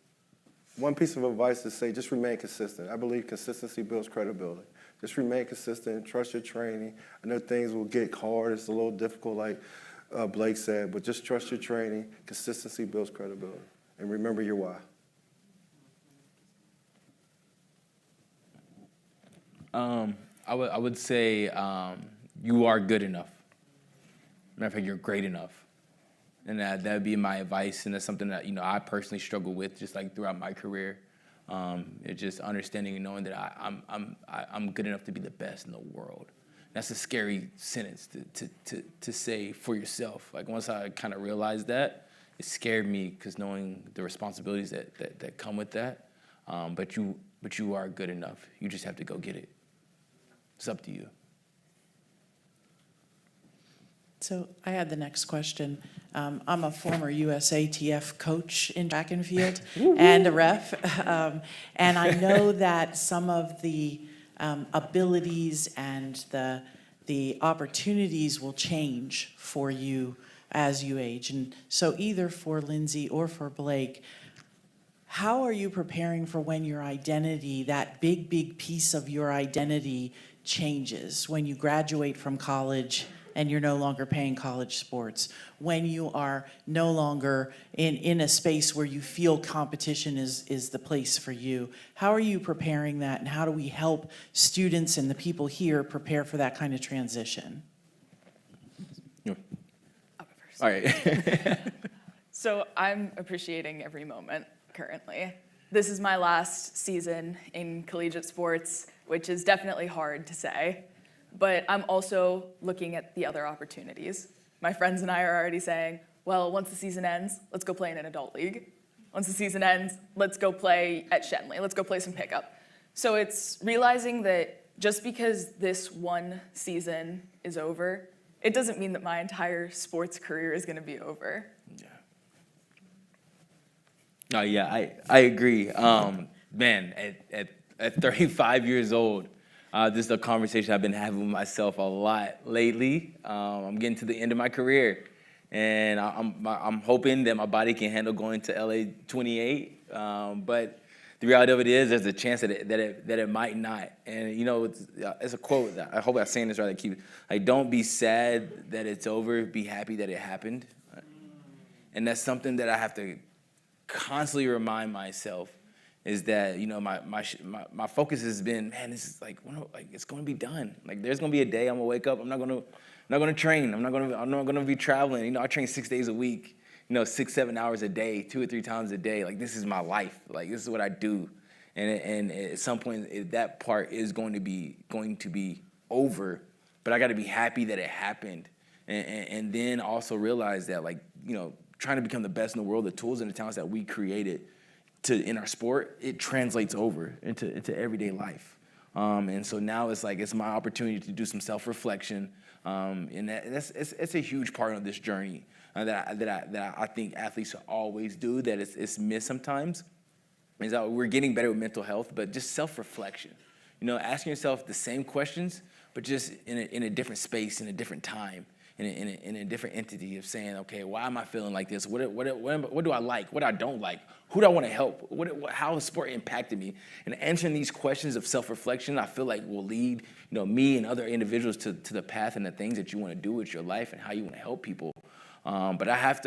one piece of advice is say just remain consistent. I believe consistency builds credibility. Just remain consistent, trust your training. I know things will get hard, it's a little difficult, like Blake said, but just trust your training. Consistency builds credibility. And remember your why. I would say you are good enough. Matter of fact, you're great enough. And that would be my advice, and that's something that, I personally struggle with just like throughout my career. It's just understanding and knowing that I'm good enough to be the best in the world. That's a scary sentence to say for yourself. Like once I kind of realized that, it scared me because knowing the responsibilities that come with that. But you are good enough. You just have to go get it. It's up to you. So I had the next question. I'm a former USATF coach in track and field and a ref. And I know that some of the abilities and the opportunities will change for you as you age. And so either for Lindsay or for Blake, how are you preparing for when your identity, that big piece of your identity changes when you graduate from college and you're no longer playing college sports, when you are no longer in a space where you feel competition is the place for you? How are you preparing that, and how do we help students and the people here prepare for that kind of transition? I'll go first. All right. So I'm appreciating every moment currently. This is my last season in collegiate sports, which is definitely hard to say. But I'm also looking at the other opportunities. My friends and I are already saying, well, once the season ends, let's go play in an adult league. Once the season ends, let's go play at Shenley. Let's go play some pickup. So it's realizing that just because this one season is over, it doesn't mean that my entire sports career is going to be over. No, yeah, I agree. Man, at 35 years old, this is a conversation I've been having with myself a lot lately. I'm getting to the end of my career, and I'm hoping that my body can handle going to LA 28. But the reality of it is, there's a chance that it might not. And it's a quote. I hope I'm saying this right. Don't be sad that it's over. Be happy that it happened. And that's something that I have to constantly remind myself. Is that my focus has been, man, this is it's going to be done. Like there's going to be a day I'm gonna wake up. I'm not going to train. I'm not going to be traveling. I train 6 days a week. 6-7 hours a day, 2 or 3 times a day. Like this is my life. Like this is what I do. And at some point that part is going to be over. But I got to be happy that it happened. And then also realize that trying to become the best in the world, the tools and the talents that we created in our sport, it translates over into everyday life. And so now it's my opportunity to do some self-reflection. And it's a huge part of this journey that I think athletes always do, that it's missed sometimes, is that we're getting better with mental health, but just self-reflection. Asking yourself the same questions, but just in a different space, in a different time. In a different entity of saying, okay, why am I feeling like this? What do I like? What I don't like? Who do I want to help? How has sport impacted me? And answering these questions of self-reflection, I feel like will lead me and other individuals to the path and the things that you want to do with your life and how you want to help people. But I have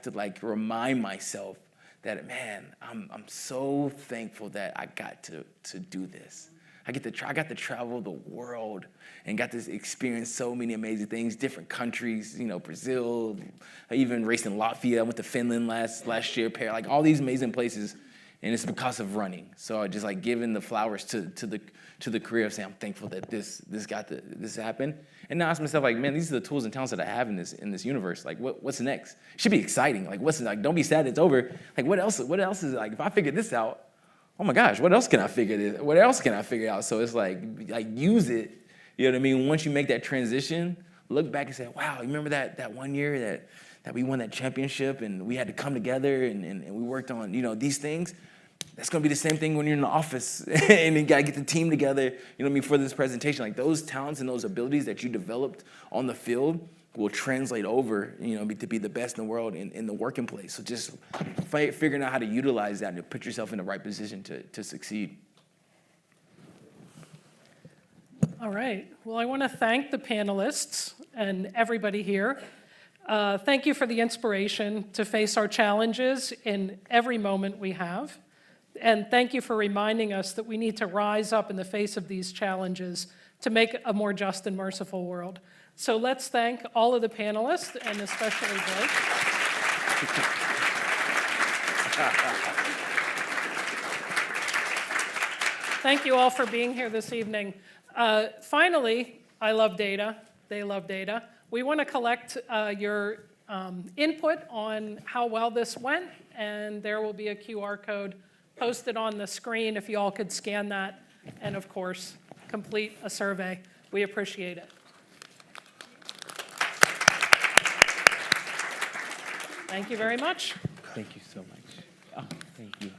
to remind myself that, man, I'm so thankful that I got to do this. I got to travel the world and got to experience so many amazing things, different countries, Brazil, I even raced in Latvia. I went to Finland last year, all these amazing places, and it's because of running. So I just giving the flowers to the career of saying I'm thankful that this happened. And now I ask myself, man, these are the tools and talents that I have in this universe. What's next? It should be exciting. Don't be sad it's over. What else is it? If I figure this out, oh my gosh, what else can I figure out? So it's use it, you know what I mean? Once you make that transition, look back and say, wow, you remember that one year that we won that championship and we had to come together and we worked on, these things? That's gonna be the same thing when you're in the office and you gotta get the team together, for this presentation. Those talents and those abilities that you developed on the field will translate over, to be the best in the world in the working place. So just figuring out how to utilize that and to put yourself in the right position to succeed. All right. Well, I want to thank the panelists and everybody here. Thank you for the inspiration to face our challenges in every moment we have. And thank you for reminding us that we need to rise up in the face of these challenges to make a more just and merciful world. So let's thank all of the panelists, and especially Blake. Thank you all for being here this evening. Finally, I love data. They love data. We want to collect your input on how well this went, and there will be a QR code posted on the screen if you all could scan that, and of course, complete a survey. We appreciate it. Thank you very much. Thank you so much. Oh, thank you.